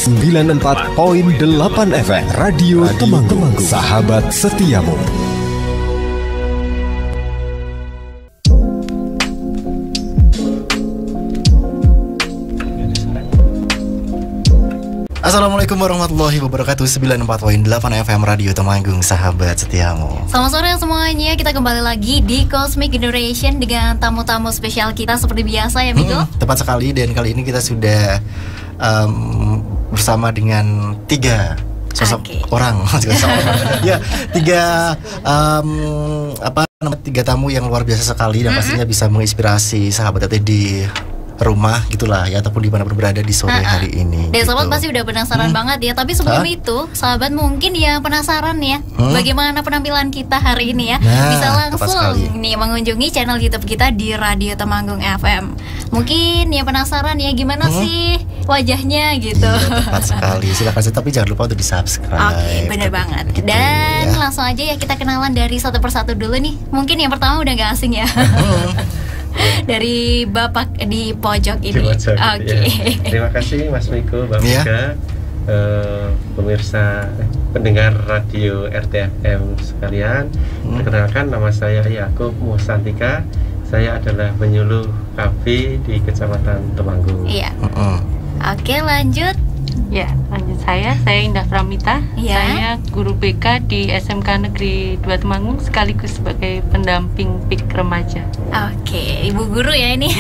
94.8 FM Radio Temanggung, sahabat setiamu. Assalamualaikum warahmatullahi wabarakatuh. 94.8 FM Radio Temanggung, sahabat setiamu. Selamat sore semuanya. Kita kembali lagi di Cosmic Generation dengan tamu-tamu spesial kita seperti biasa ya, Miko. Tepat sekali, dan kali ini kita sudah bersama dengan tiga sosok orang. Ya, tiga tiga tamu yang luar biasa sekali dan pastinya bisa menginspirasi sahabat di rumah gitulah ya, ataupun di mana berada di sore hari ini. Dan sahabat pasti udah penasaran banget ya. Tapi sebelum itu, sahabat mungkin ya penasaran ya bagaimana penampilan kita hari ini ya. Bisa langsung nih mengunjungi channel YouTube kita di Radio Temanggung FM. Mungkin ya penasaran ya gimana sih wajahnya gitu. Iya, tepat sekali. Silakan saja, tapi jangan lupa untuk di-subscribe. Oke, bener banget gitu. Dan langsung aja ya kita kenalan dari satu persatu dulu nih. Mungkin yang pertama udah gak asing ya. Dari Bapak di pojok ini. Oke. Ya. Terima kasih Mas Miko, Mbak Mika, pemirsa pendengar radio RTFM sekalian. Perkenalkan, nama saya Yakub Musantika. Saya adalah penyuluh kafe di Kecamatan Temanggung. Iya. Oke, lanjut. Ya, lanjut saya Indah Pramita. Saya guru BK di SMK Negeri 2 Temanggung sekaligus sebagai pendamping PIK remaja. Oke, Ibu Guru ya ini.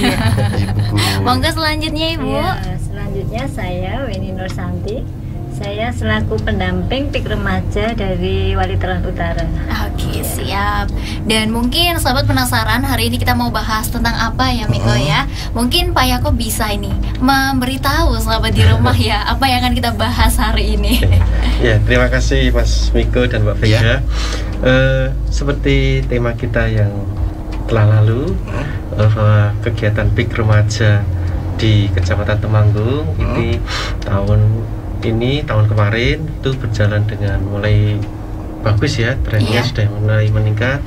Monggo selanjutnya Ibu. Ya, selanjutnya saya Weni Nursanti. Saya selaku pendamping PIK remaja dari Wali Telan Utara. Oke, siap. Dan mungkin sahabat penasaran hari ini kita mau bahas tentang apa ya, Miko ya? Mungkin Pak Yakob bisa ini memberitahu sahabat di rumah ya apa yang akan kita bahas hari ini. Ya, terima kasih Mas Miko dan Mbak Vega. Seperti tema kita yang telah lalu, bahwa kegiatan PIK remaja di Kecamatan Temanggung ini tahun kemarin itu berjalan dengan mulai bagus ya, trennya sudah mulai meningkat.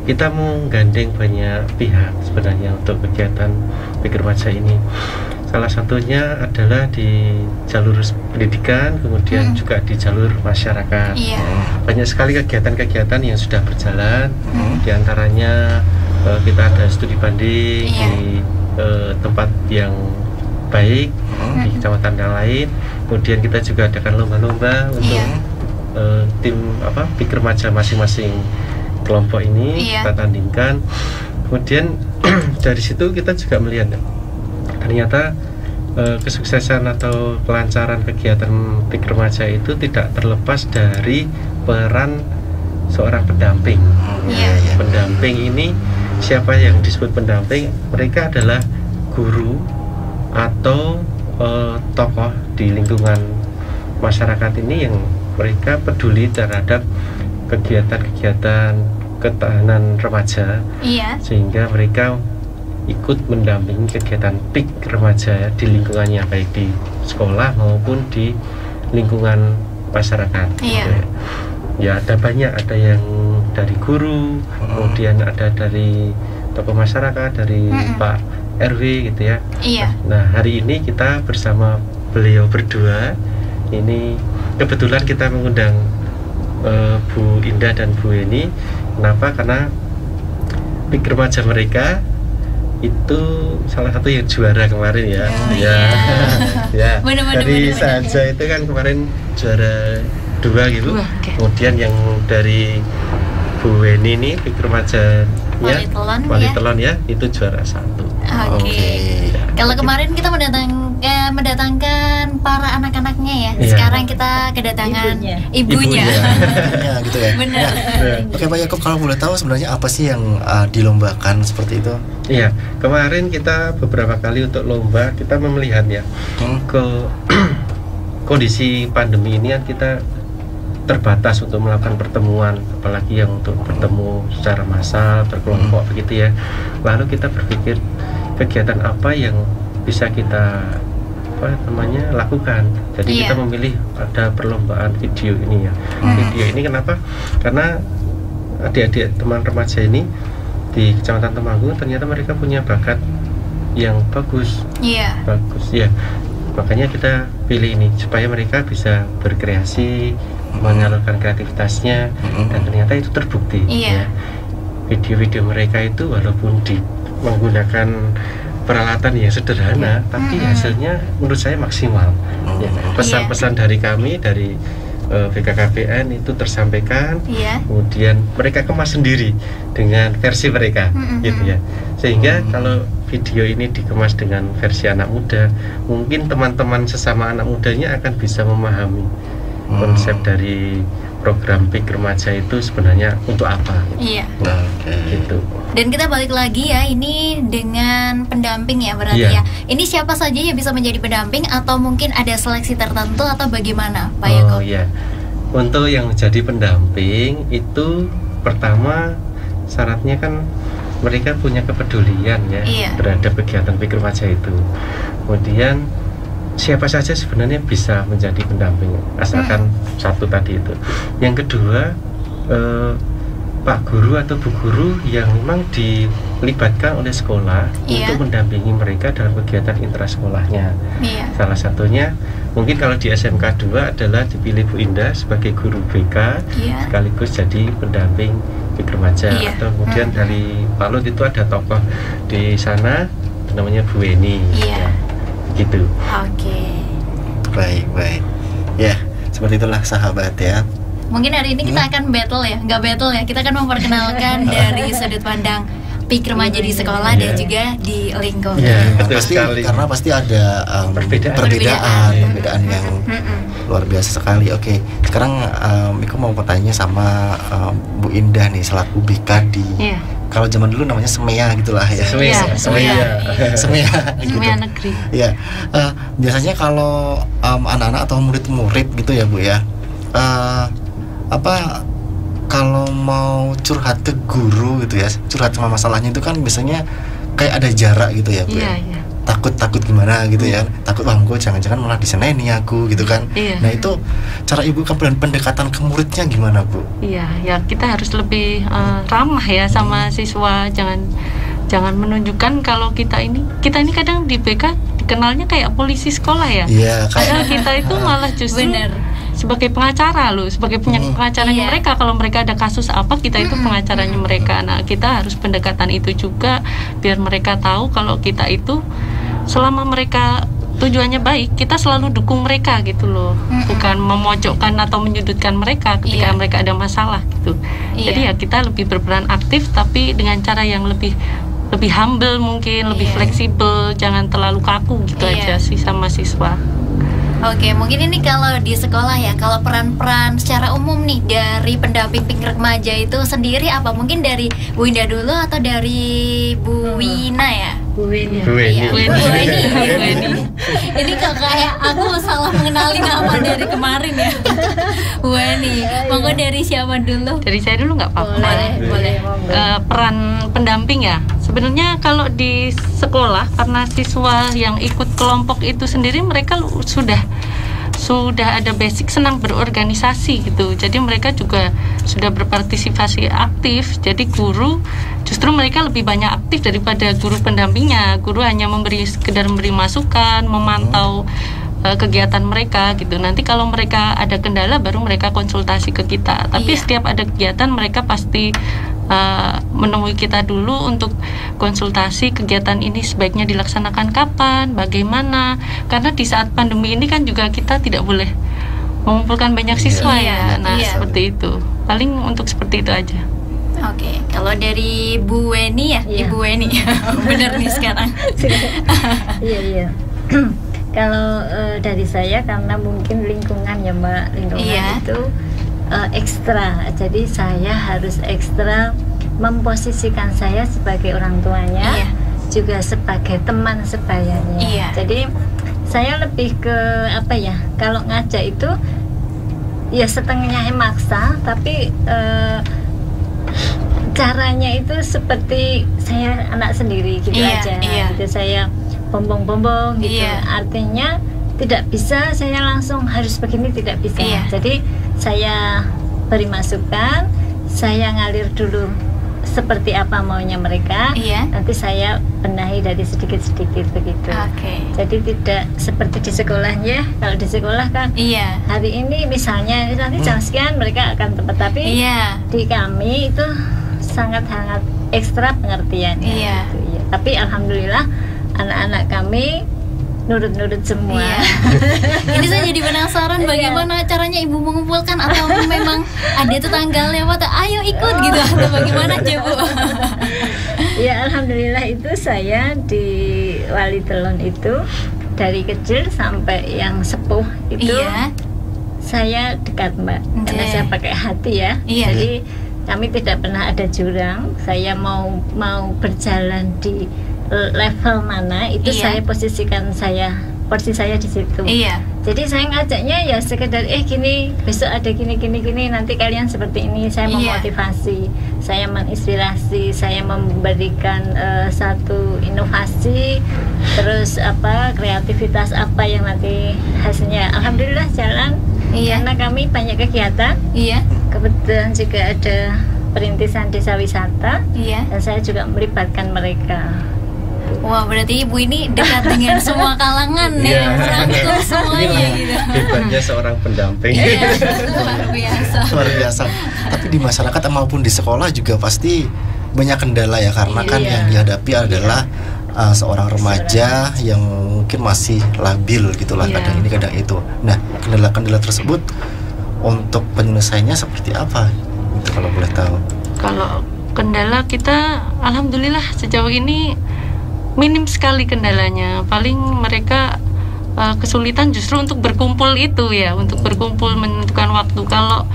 Kita menggandeng banyak pihak sebenarnya untuk kegiatan PIK remaja ini. Salah satunya adalah di jalur pendidikan, kemudian juga di jalur masyarakat. Banyak sekali kegiatan-kegiatan yang sudah berjalan. Di antaranya kita ada studi banding di tempat yang baik di kecamatan yang lain. Kemudian kita juga adakan lomba-lomba untuk tim PIK remaja masing-masing kelompok ini kita tandingkan. Kemudian dari situ kita juga melihat ternyata kesuksesan atau kelancaran kegiatan PIK remaja itu tidak terlepas dari peran seorang pendamping. Pendamping ini, siapa yang disebut pendamping? Mereka adalah guru atau tokoh di lingkungan masyarakat ini yang mereka peduli terhadap kegiatan-kegiatan ketahanan remaja, sehingga mereka ikut mendampingi kegiatan PIK remaja di lingkungannya, baik di sekolah maupun di lingkungan masyarakat. Ya, ada banyak, ada yang dari guru, kemudian ada dari tokoh masyarakat, dari Pak RW gitu ya. Nah, hari ini kita bersama beliau berdua. Ini kebetulan kita mengundang Bu Indah dan Bu Eni. Kenapa? Karena PIK remaja mereka itu salah satu yang juara kemarin ya. Dari saja itu kan kemarin juara 2 gitu. Kemudian yang dari Bu Eni ini PIK remaja Wali Telon ya, itu juara 1. Kalau kemarin kita mendatangkan para anak-anaknya ya. Sekarang kita kedatangan ibunya. Gitu ya. Benar. Oke Pak Yakob, kalau boleh tahu sebenarnya apa sih yang dilombakan seperti itu? Iya, kemarin kita beberapa kali untuk lomba kita melihat ya ke kondisi pandemi ini kan kita terbatas untuk melakukan pertemuan, apalagi yang untuk bertemu secara massal berkelompok begitu ya. Lalu kita berpikir kegiatan apa yang bisa kita lakukan. Jadi kita memilih ada perlombaan video ini ya. Video ini kenapa? Karena adik-adik teman remaja ini di Kecamatan Temanggung ternyata mereka punya bakat yang bagus. Bagus ya. Makanya kita pilih ini supaya mereka bisa berkreasi, menyalurkan kreativitasnya, dan ternyata itu terbukti. Ya. Video-video mereka itu walaupun menggunakan peralatan yang sederhana, tapi hasilnya menurut saya maksimal. Ya. Pesan-pesan dari kami, dari BKKBN itu tersampaikan, kemudian mereka kemas sendiri dengan versi mereka, gitu ya. Sehingga kalau video ini dikemas dengan versi anak muda, mungkin teman-teman sesama anak mudanya akan bisa memahami konsep dari program PIK Remaja itu sebenarnya untuk apa. Gitu. Dan kita balik lagi ya, ini dengan pendamping ya berarti ya. Ini siapa saja yang bisa menjadi pendamping atau mungkin ada seleksi tertentu atau bagaimana, Pak Yoko? Untuk yang jadi pendamping itu pertama syaratnya kan mereka punya kepedulian ya terhadap kegiatan PIK Remaja itu. Kemudian siapa saja sebenarnya bisa menjadi pendamping asalkan satu tadi itu. Yang kedua Pak Guru atau Bu Guru yang memang dilibatkan oleh sekolah untuk mendampingi mereka dalam kegiatan intrasekolahnya. Salah satunya mungkin kalau di SMK 2 adalah dipilih Bu Indah sebagai guru BK sekaligus jadi pendamping PIK Remaja. Atau kemudian dari Palut itu ada tokoh di sana namanya Bu Weni. Gitu. Baik. Ya, seperti itulah sahabat ya. Mungkin hari ini kita akan battle ya, nggak battle ya. Kita akan memperkenalkan dari sudut pandang PIK Remaja di sekolah dan juga di lingkungan. Karena pasti ada perbedaan yang luar biasa sekali. Oke, sekarang Miko mau bertanya sama Bu Indah nih selaku BK di kalau zaman dulu namanya Semea gitulah ya. Semea Negeri. Ya, biasanya kalau anak-anak atau murid-murid gitu ya Bu ya, kalau mau curhat ke guru gitu ya, curhat sama masalahnya itu kan biasanya kayak ada jarak gitu ya Bu. Takut gimana gitu ya, takut kok jangan-jangan malah diseneni aku gitu kan. Nah itu cara Ibu pendekatan ke muridnya gimana Bu? Ya kita harus lebih ramah ya sama siswa, jangan menunjukkan kalau kita ini kadang di BK dikenalnya kayak polisi sekolah ya. Padahal kita itu malah justru sebagai pengacara loh, sebagai pengacaranya mereka. Kalau mereka ada kasus apa, kita itu pengacaranya mereka. Nah kita harus pendekatan itu juga biar mereka tahu kalau kita itu selama mereka tujuannya baik, kita selalu dukung mereka gitu loh, bukan memojokkan atau menyudutkan mereka ketika mereka ada masalah gitu. Jadi ya kita lebih berperan aktif tapi dengan cara yang lebih humble mungkin, lebih fleksibel, jangan terlalu kaku gitu aja sih sama siswa. Oke, mungkin ini kalau di sekolah ya, kalau peran-peran secara umum nih dari pendamping PIK Remaja itu sendiri apa? Mungkin dari Bu Indah dulu atau dari Bu Wina ya? Bu Weni. Ini kok kayak aku salah mengenali nama dari kemarin ya. Bu Weni. Monggo dari siapa dulu? Dari saya dulu nggak apa-apa. Boleh. Peran pendamping ya. Sebenarnya kalau di sekolah karena siswa yang ikut kelompok itu sendiri mereka sudah ada basic senang berorganisasi gitu. Jadi mereka juga sudah berpartisipasi aktif. Jadi guru justru mereka lebih banyak aktif daripada guru pendampingnya. Guru hanya sekedar memberi masukan, memantau kegiatan mereka gitu. Nanti kalau mereka ada kendala baru mereka konsultasi ke kita. Tapi setiap ada kegiatan mereka pasti menemui kita dulu untuk konsultasi kegiatan ini sebaiknya dilaksanakan kapan, bagaimana. Karena di saat pandemi ini kan juga kita tidak boleh mengumpulkan banyak siswa seperti itu. Paling untuk seperti itu aja. Oke, kalau dari Bu Weni ya, Ibu Weni. Bener nih sekarang. Iya. Kalau dari saya karena mungkin lingkungan ya Mbak, lingkungan itu ekstra, jadi saya harus ekstra memposisikan saya sebagai orang tuanya, juga sebagai teman sebayanya. Jadi saya lebih ke kalau ngajak itu ya setengahnya maksa, tapi caranya itu seperti saya anak sendiri gitu aja. Gitu saya bombong-bombong gitu. Artinya tidak bisa saya langsung harus begini, tidak bisa. Jadi saya beri masukan, saya ngalir dulu seperti apa maunya mereka. Nanti saya benahi dari sedikit-sedikit begitu. Jadi tidak seperti di sekolahnya. Kalau di sekolah kan hari ini misalnya nanti jam sekian mereka akan tepat, tapi di kami itu sangat-sangat ekstra pengertiannya. Gitu, ya. Tapi alhamdulillah anak-anak kami nurut-nurut semua. Ini saya jadi penasaran bagaimana caranya ibu mengumpulkan, atau memang ada tetangga lewat, ayo ikut gitu, atau bagaimana aja Bu? Ya alhamdulillah itu saya di Wali Telon itu dari kecil sampai yang sepuh itu saya dekat Mbak, karena saya pakai hati ya. Jadi kami tidak pernah ada jurang. Saya mau berjalan di level mana itu saya posisikan porsi saya di situ. Jadi saya ngajaknya ya sekedar gini, besok ada gini, nanti kalian seperti ini. Saya memotivasi, saya menginspirasi, saya memberikan satu inovasi, terus kreativitas apa yang nanti hasilnya. Alhamdulillah jalan. Karena kami banyak kegiatan. Kebetulan juga ada perintisan desa wisata. Dan saya juga melibatkan mereka. Wah, berarti ibu ini dekat dengan semua kalangan ya, merangkul semuanya gitu. Hebatnya seorang pendamping. Luar biasa. Tapi di masyarakat maupun di sekolah juga pasti banyak kendala ya, karena kan yang dihadapi adalah seorang remaja yang mungkin masih labil gitulah, kadang ini kadang itu. Nah, kendala-kendala tersebut untuk penyelesaiannya seperti apa? Itu kalau boleh tahu. Kalau kendala kita alhamdulillah sejauh ini minim sekali kendalanya. Paling mereka kesulitan justru untuk berkumpul itu ya, untuk berkumpul menentukan waktu. Kalau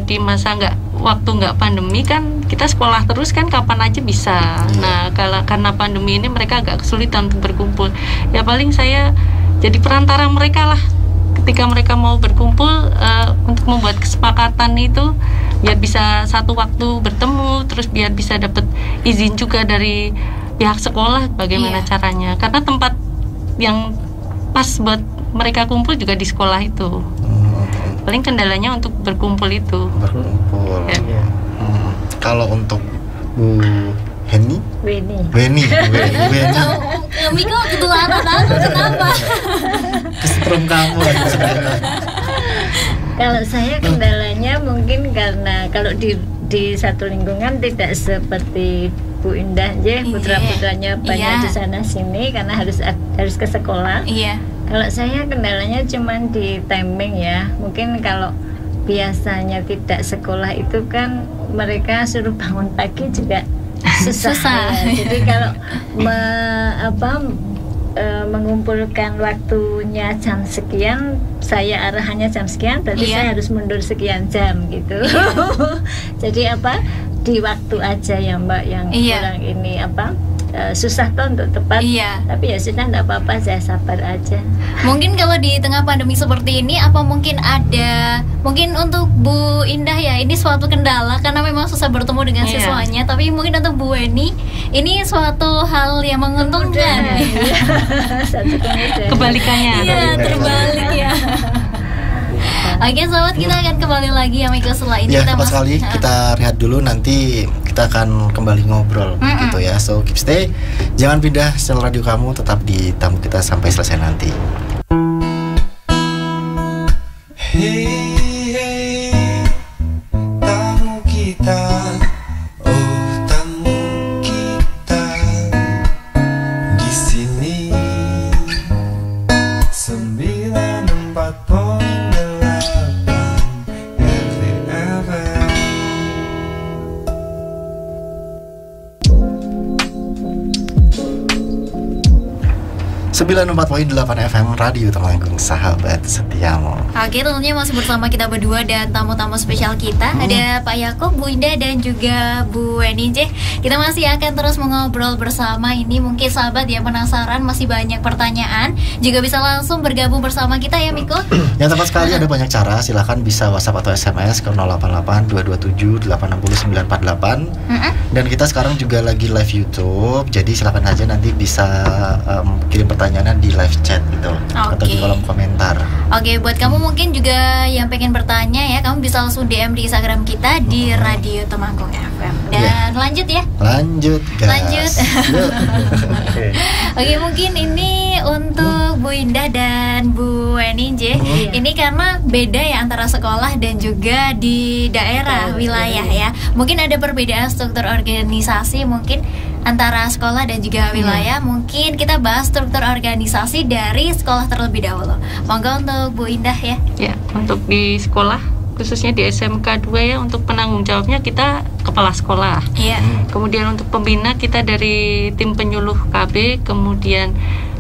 di masa waktu nggak pandemi kan kita sekolah terus kan, kapan aja bisa. Nah karena pandemi ini mereka agak kesulitan untuk berkumpul. Ya paling saya jadi perantara mereka lah. Ketika mereka mau berkumpul untuk membuat kesepakatan itu biar bisa satu waktu bertemu, terus biar bisa dapat izin juga dari pihak sekolah bagaimana caranya, karena tempat yang pas buat mereka kumpul juga di sekolah itu. Paling kendalanya untuk berkumpul itu. Kalau untuk Bu Weni kami kok ketularan aku, kenapa? Kesetrum kamu Kalau saya kendalanya mungkin karena kalau di satu lingkungan tidak seperti Bu Indah aja, putra-putranya banyak di sana sini karena harus ke sekolah. Kalau saya kendalanya cuman di timing ya. Mungkin kalau biasanya tidak sekolah itu kan mereka suruh bangun pagi juga susah. Ya. Jadi kalau mengumpulkan waktunya jam sekian, saya arahannya jam sekian, berarti saya harus mundur sekian jam gitu. Jadi di waktu aja ya Mbak, yang kurang ini susah tuh untuk tepat. Tapi ya sudah, enggak apa-apa, saya sabar aja. Mungkin kalau di tengah pandemi seperti ini, apa mungkin untuk Bu Indah ya, ini suatu kendala karena memang susah bertemu dengan siswanya. Tapi mungkin untuk Bu Weni ini suatu hal yang menguntungkan. Kebalikannya. Terbalik ya. Oke sahabat, kita akan kembali lagi ya Miko setelah ini. Tepat sekali, kita rehat dulu, nanti kita akan kembali ngobrol gitu ya. So keep stay, jangan pindah channel radio kamu, tetap di tamu kita sampai selesai nanti. Hey, tamu kita, tamu kita di sini 94.8 94.8 FM Radio Temanggung, sahabat setiamu. Oke, tentunya masih bersama kita berdua dan tamu-tamu spesial kita. Ada Pak Yakob, Bu Indah, dan juga Bu Weni. Kita masih akan terus mengobrol bersama ini. Mungkin sahabat ya penasaran, masih banyak pertanyaan, juga bisa langsung bergabung bersama kita ya Miko. Yang tepat sekali, ada banyak cara. Silahkan bisa WhatsApp atau SMS ke 088 227 860 948. Dan kita sekarang juga lagi live YouTube, jadi silahkan aja nanti bisa kirim pertanyaan di live chat gitu, atau di kolom komentar. Oke, buat kamu mungkin juga yang pengen bertanya ya, kamu bisa langsung DM di Instagram kita di Radio Temanggung FM. Dan lanjut ya. Lanjut, gas. Lanjut. Oke, mungkin ini untuk Bu Indah dan Bu Weni J. Ini karena beda ya antara sekolah dan juga di daerah wilayah ya. Mungkin ada perbedaan struktur organisasi mungkin antara sekolah dan juga wilayah. Mungkin kita bahas struktur organisasi dari sekolah terlebih dahulu. Monggo untuk Bu Indah ya. Ya, untuk di sekolah khususnya di SMK 2 ya, untuk penanggung jawabnya kita kepala sekolah. Iya. Kemudian untuk pembina kita dari tim penyuluh KB, kemudian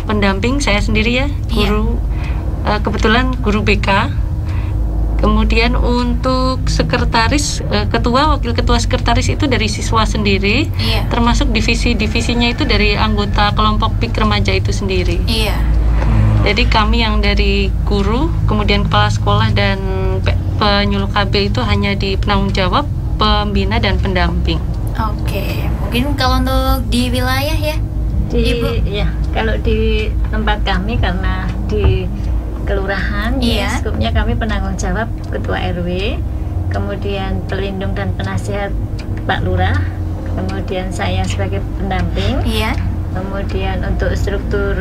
pendamping saya sendiri ya, guru kebetulan guru BK. Kemudian untuk sekretaris, ketua, wakil ketua sekretaris itu dari siswa sendiri. Iya. Termasuk divisinya itu dari anggota kelompok PIK remaja itu sendiri. Iya. Jadi kami yang dari guru, kemudian kepala sekolah dan penyuluh KB itu hanya di penanggung jawab, pembina dan pendamping. Oke, mungkin kalau untuk di wilayah ya, Ibu? Ya, kalau di tempat kami karena di kelurahan, ya, skupnya kami penanggung jawab ketua RW, kemudian pelindung dan penasihat Pak Lurah, kemudian saya sebagai pendamping. Iya. Kemudian untuk struktur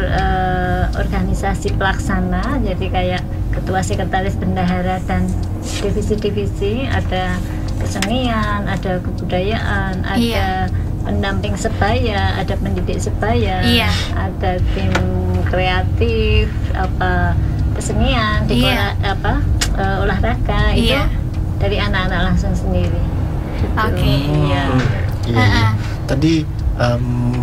organisasi pelaksana, jadi kayak ketua, sekretaris, bendahara dan divisi-divisi, ada kesenian, ada kebudayaan, ada pendamping sebaya, ada pendidik sebaya, ada tim kreatif, kesenian, olahraga, itu dari anak-anak langsung sendiri. Oke. Tadi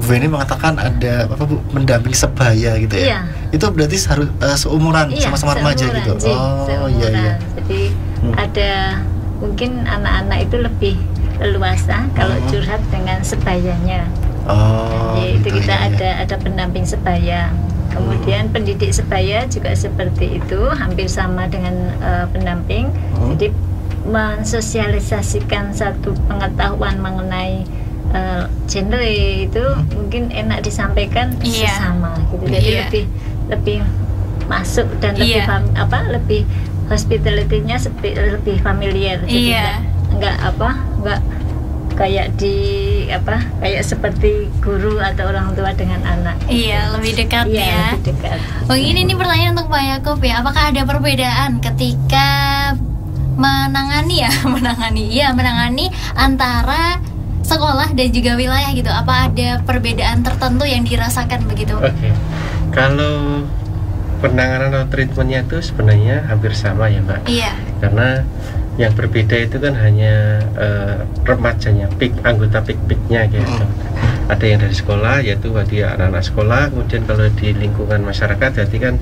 Veni mengatakan ada apa Bu, mendamping sebaya gitu ya? Itu berarti harus seumuran, sama-sama remaja gitu. Seumuran. Jadi ada mungkin anak-anak itu lebih leluasa kalau curhat dengan sebayanya. Itu gitu, kita ada pendamping sebaya. Kemudian pendidik sebaya juga seperti itu, hampir sama dengan pendamping. Jadi mensosialisasikan satu pengetahuan mengenai genre itu mungkin enak disampaikan sesama gitu. Jadi lebih masuk dan lebih lebih hospitality-nya lebih familiar. Jadi enggak kayak kayak seperti guru atau orang tua dengan anak. Iya, lebih dekat ya. Lebih dekat. Ini pertanyaan untuk Pak Yakub ya. Apakah ada perbedaan ketika menangani antara sekolah dan juga wilayah gitu? Apa ada perbedaan tertentu yang dirasakan begitu? Oke. Kalau penanganan atau treatmentnya itu sebenarnya hampir sama ya Mbak. Iya. Karena yang berbeda itu kan hanya remajanya, anggota PIK-PIK-nya gitu. Ada yang dari sekolah, yaitu anak-anak sekolah. Kemudian kalau di lingkungan masyarakat, berarti kan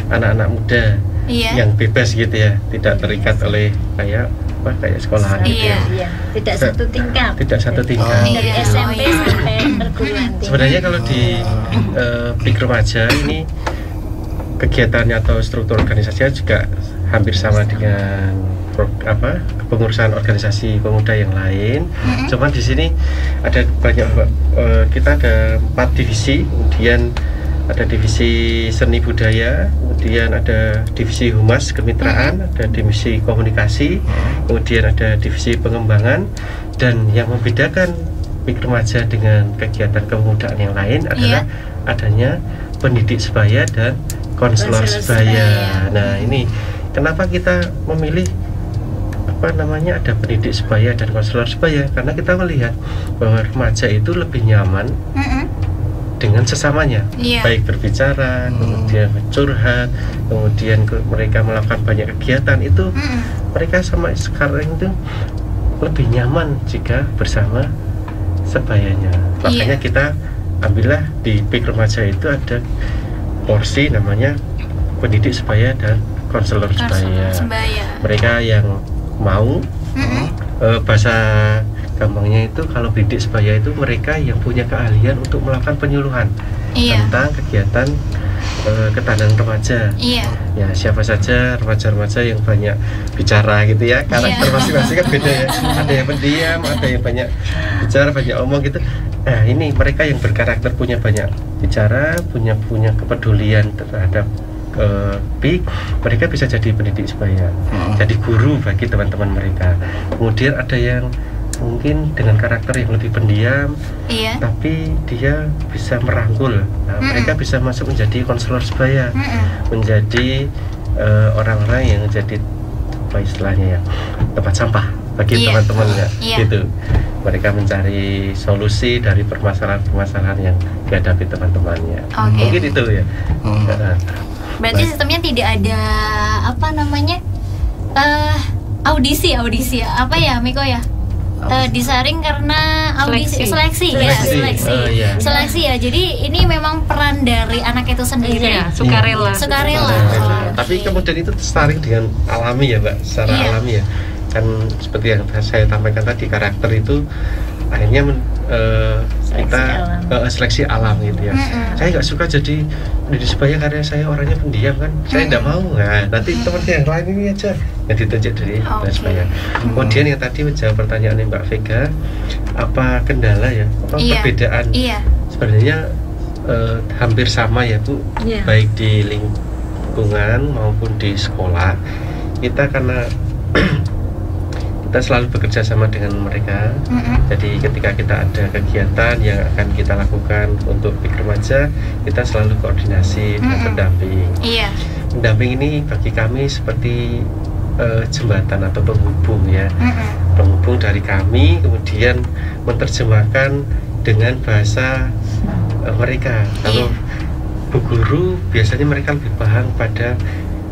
anak-anak muda yang bebas gitu ya, tidak terikat oleh kayak sekolahan gitu ya. Tidak satu tingkat. Tidak satu tingkat. Dari SMP sampai perguruan tinggi. Sebenarnya kalau di PIK remaja ini kegiatannya atau struktur organisasinya juga hampir sama dengan kepengurusan organisasi pemuda yang lain. Cuman di sini ada banyak, kita ada 4 divisi, kemudian ada divisi seni budaya, kemudian ada divisi humas kemitraan, ada divisi komunikasi, kemudian ada divisi pengembangan. Dan yang membedakan PIK remaja dengan kegiatan kepemudaan yang lain adalah adanya pendidik sebaya dan konselor sebaya. Nah, ini kenapa kita memilih ada pendidik sebaya dan konselor sebaya, karena kita melihat bahwa remaja itu lebih nyaman dengan sesamanya, baik berbicara, kemudian curhat, kemudian mereka melakukan banyak kegiatan itu, mereka sama sekarang itu lebih nyaman jika bersama sebayanya. Makanya kita ambillah di PIK remaja itu ada porsi namanya pendidik sebaya dan konselor sebaya. Mereka yang mau bahasa gampangnya itu, kalau pendidik sebaya itu mereka yang punya keahlian untuk melakukan penyuluhan tentang kegiatan ketahanan remaja. Ya, siapa saja remaja-remaja yang banyak bicara gitu ya, karakter masing-masing kan beda ya. Ada yang pendiam, ada yang banyak bicara, banyak omong gitu. Nah, ini mereka yang berkarakter punya banyak bicara, punya kepedulian terhadap PIK, mereka bisa jadi pendidik sebaya, jadi guru bagi teman-teman mereka. Kemudian ada yang mungkin dengan karakter yang lebih pendiam, tapi dia bisa merangkul. Nah, mereka bisa masuk menjadi konselor sebaya, menjadi orang-orang yang jadi apa istilahnya ya, tempat sampah bagi teman-temannya, gitu. Mereka mencari solusi dari permasalahan-permasalahan yang dihadapi teman-temannya. Mungkin itu ya. Berarti sistemnya tidak ada apa namanya audisi apa ya Miko ya? Disaring karena audisi seleksi ya. Jadi ini memang peran dari anak itu sendiri, sukarela. Tapi kemudian itu tersaring dengan alami ya Mbak, secara alami ya. Kan seperti yang saya sampaikan tadi, karakter itu akhirnya kita seleksi alam gitu ya. Saya nggak suka jadi di sebaya karena saya orangnya pendiam kan, saya nggak mau. Nah, nanti teman yang lain ini aja yang ditunjuk dari sebaya. Kemudian yang tadi menjawab pertanyaannya Mbak Vega, apa kendala ya, apa perbedaan? Sebenarnya hampir sama ya Bu, baik di lingkungan maupun di sekolah. Kita karena kita selalu bekerja sama dengan mereka. Jadi ketika kita ada kegiatan yang akan kita lakukan untuk PIK remaja, kita selalu koordinasi dengan pendamping. Pendamping ini bagi kami seperti jembatan atau penghubung ya, penghubung dari kami kemudian menerjemahkan dengan bahasa mereka. Kalau bu guru biasanya mereka lebih paham pada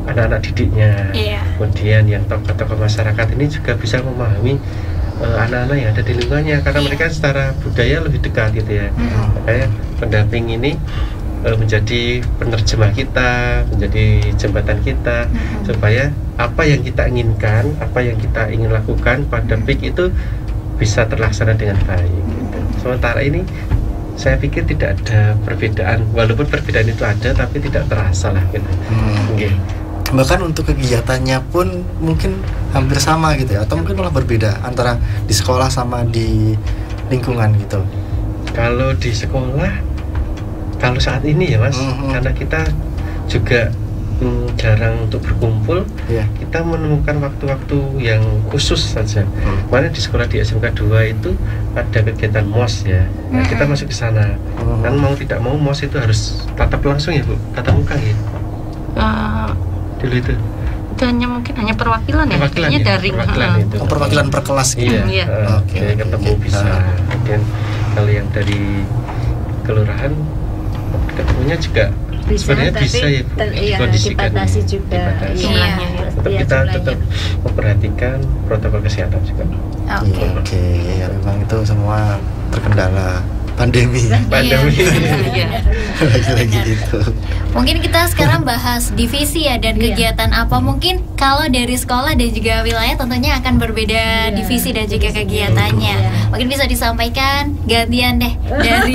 anak-anak didiknya. Kemudian yang tokoh-tokoh masyarakat ini juga bisa memahami anak-anak yang ada di lingkungannya, karena mereka secara budaya lebih dekat gitu ya. Makanya pendamping ini menjadi penerjemah kita, menjadi jembatan kita, supaya apa yang kita inginkan, apa yang kita ingin lakukan pada PIK itu bisa terlaksana dengan baik gitu. Sementara ini saya pikir tidak ada perbedaan, walaupun perbedaan itu ada tapi tidak terasa lah gitu. Bahkan untuk kegiatannya pun mungkin hampir sama gitu ya, atau mungkin malah berbeda antara di sekolah sama di lingkungan gitu. Kalau di sekolah, kalau saat ini ya Mas, karena kita juga jarang untuk berkumpul, kita menemukan waktu-waktu yang khusus saja. Kemarin di sekolah di SMK 2 itu ada kegiatan MOS ya, nah, kita masuk ke sana. Kan mau tidak mau MOS itu harus tatap langsung ya Bu, tatap muka ya. Dulu itu hanya perwakilan ya, perwakilan daring. Perwakilan per kelas gitu. Oke, ketemu bisa. Dan kalau yang dari kelurahan ketemunya juga sebenarnya bisa ya Bu, dikondisikan juga jumlahnya. Tetap kita tetap memperhatikan protokol kesehatan juga. Oke, ya memang itu semua terkendala pandemi. Lagi-lagi itu. Mungkin kita sekarang bahas divisi ya, dan kegiatan apa. Mungkin kalau dari sekolah dan juga wilayah tentunya akan berbeda divisi dan juga kegiatannya. Mungkin bisa disampaikan gantian deh dari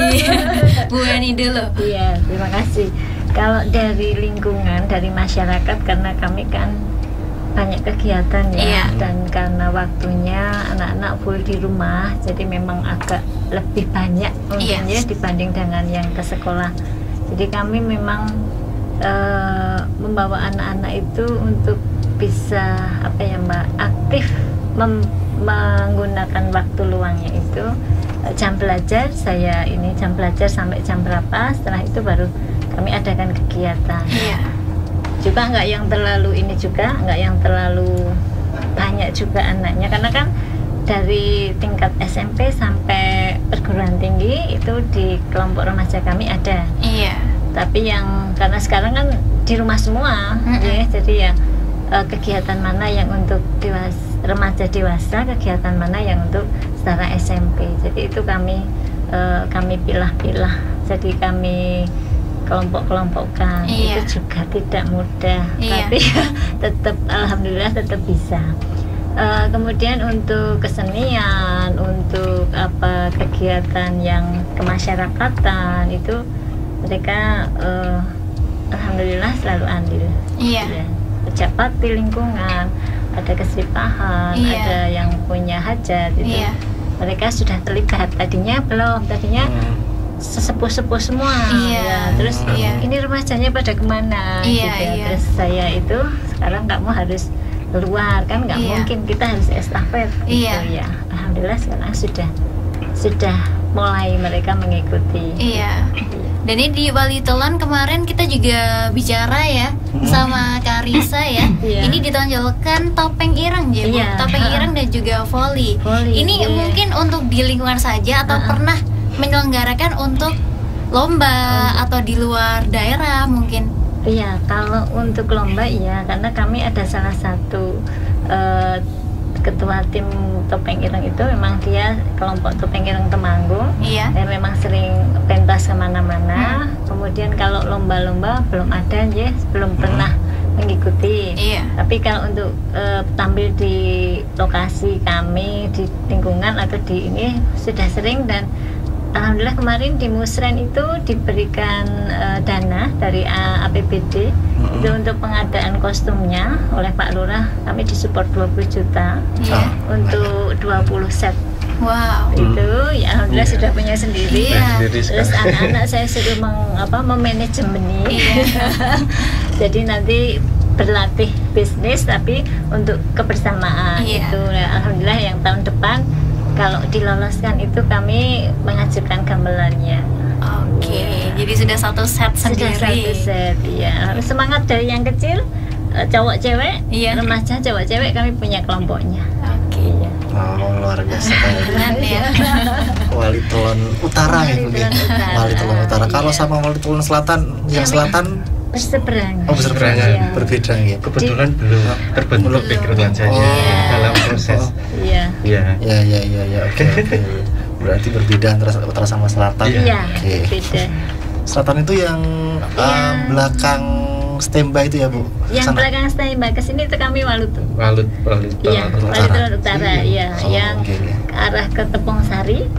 Bu Eni dulu. Iya, terima kasih. Kalau dari lingkungan, dari masyarakat, karena kami kan banyak kegiatan ya, dan karena waktunya anak-anak full di rumah, jadi memang agak lebih banyak untungnya dibanding dengan yang ke sekolah. Jadi kami memang membawa anak-anak itu untuk bisa aktif menggunakan waktu luangnya itu. Jam belajar jam belajar sampai jam berapa, setelah itu baru kami adakan kegiatan. Juga nggak yang terlalu banyak juga anaknya, karena kan dari tingkat SMP sampai perguruan tinggi itu di kelompok remaja kami ada. Tapi yang karena sekarang kan di rumah semua, ya, jadi ya kegiatan mana yang untuk remaja dewasa, kegiatan mana yang untuk setara SMP. Jadi itu kami pilah-pilah. Jadi kami kelompok-kelompokkan. Itu juga tidak mudah, tapi tetap alhamdulillah tetap bisa. Kemudian untuk kesenian, untuk kegiatan yang kemasyarakatan itu mereka alhamdulillah selalu andil. Pejabat di lingkungan, ada kesripahan, ada yang punya hajat itu. Mereka sudah terlibat. Tadinya belum, sesepuh-sepuh semua. Terus ini remajanya pada kemana? Terus saya itu sekarang kamu harus keluar kan nggak mungkin kita harus estafet gitu ya. Alhamdulillah sekarang sudah mulai mereka mengikuti. Dan ini di Wali Telon kemarin kita juga bicara ya sama Kak Risa ya. Ini ditonjolkan topeng ireng ya, Bu. Topeng ireng dan juga voli. Ini mungkin untuk di lingkungan saja atau pernah menyelenggarakan untuk lomba atau di luar daerah mungkin? Iya, kalau untuk lomba iya, karena kami ada salah satu ketua tim topeng ireng itu memang dia kelompok topeng ireng Temanggung dan memang sering pentas kemana-mana. Kemudian kalau lomba-lomba belum ada ya, belum pernah mengikuti. Tapi kalau untuk tampil di lokasi kami di lingkungan atau di ini sudah sering, dan alhamdulillah kemarin di Musren itu diberikan dana dari APBD itu untuk pengadaan kostumnya oleh Pak Lurah. Kami disupport 20 juta untuk 20 set. Wow. Itu ya alhamdulillah sudah punya sendiri. Terus anak-anak saya suruh memanajemen ini. Jadi nanti berlatih bisnis tapi untuk kebersamaan itu. Alhamdulillah yang tahun depan kalau diloloskan itu kami mengajukan gamelannya. Jadi sudah satu set sendiri. Sudah satu set, ya. Semangat dari yang kecil, cowok cewek, remaja cowok cewek, kami punya kelompoknya. Luar biasa. Keren ya. Wali Telon Utara ya, Bu. Wali Telon Utara. Kalau sama Wali Telon Selatan, yang selatan berseberangan. Berseberangan, berbeda ya. Kebetulan belum terbentuk background acaranya dalam proses. Oke. Berarti berbeda antara utara sama selatan. Beda. Selatan itu yang belakang standby itu ya, Bu? Yang belakang standby ke sini itu kami Walut Telon Utara yang arah ke Tepung Sari.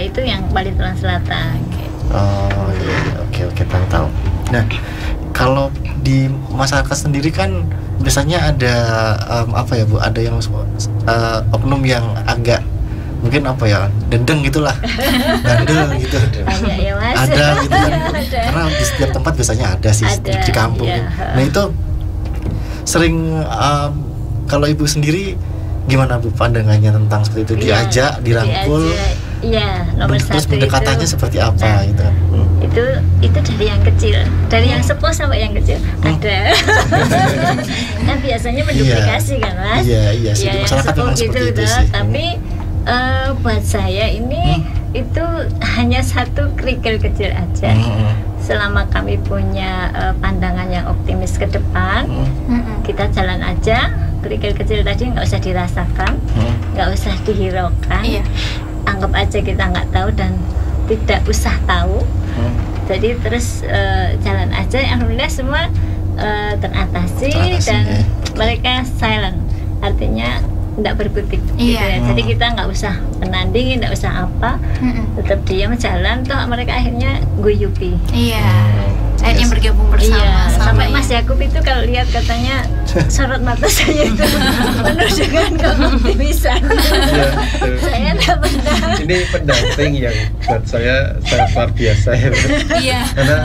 Itu yang Walut Telon Selatan. Oke, tahu. Nah, kalau di masyarakat sendiri kan biasanya ada apa ya, Bu? Ada yang oknum yang agak mungkin apa ya, dendeng gitulah, bandel gitu. Ada gitu kan, karena di setiap tempat biasanya ada sih di kampung. Nah itu sering kalau Ibu sendiri gimana, Bu, pandangannya tentang seperti itu? Diajak, dirangkul, nomor terus satu pendekatannya itu, seperti apa gitu? Itu dari yang kecil, dari yang sepuh sampai yang kecil ada. Kan biasanya menduplikasi kan, Mas? Iya, masyarakat memang seperti itu sih. Tapi buat saya ini itu hanya satu kerikil kecil aja. Selama kami punya pandangan yang optimis ke depan, kita jalan aja. Kerikil kecil tadi nggak usah dirasakan, nggak usah dihiraukan. Anggap aja kita nggak tahu dan tidak usah tahu. Jadi terus jalan aja. Alhamdulillah semua teratasi dan mereka silent, artinya tidak berkutik gitu ya. Jadi kita nggak usah menandingi, nggak usah apa, tetap diam jalan. Toh mereka akhirnya guyupi. Akhirnya bergabung bersama. Sampai Mas Yakub itu kalau lihat katanya sorot mata saya itu penuh dengan keoptimisan. Saya tidak pernah. Ini pendamping yang buat saya sangat luar biasa ya. Karena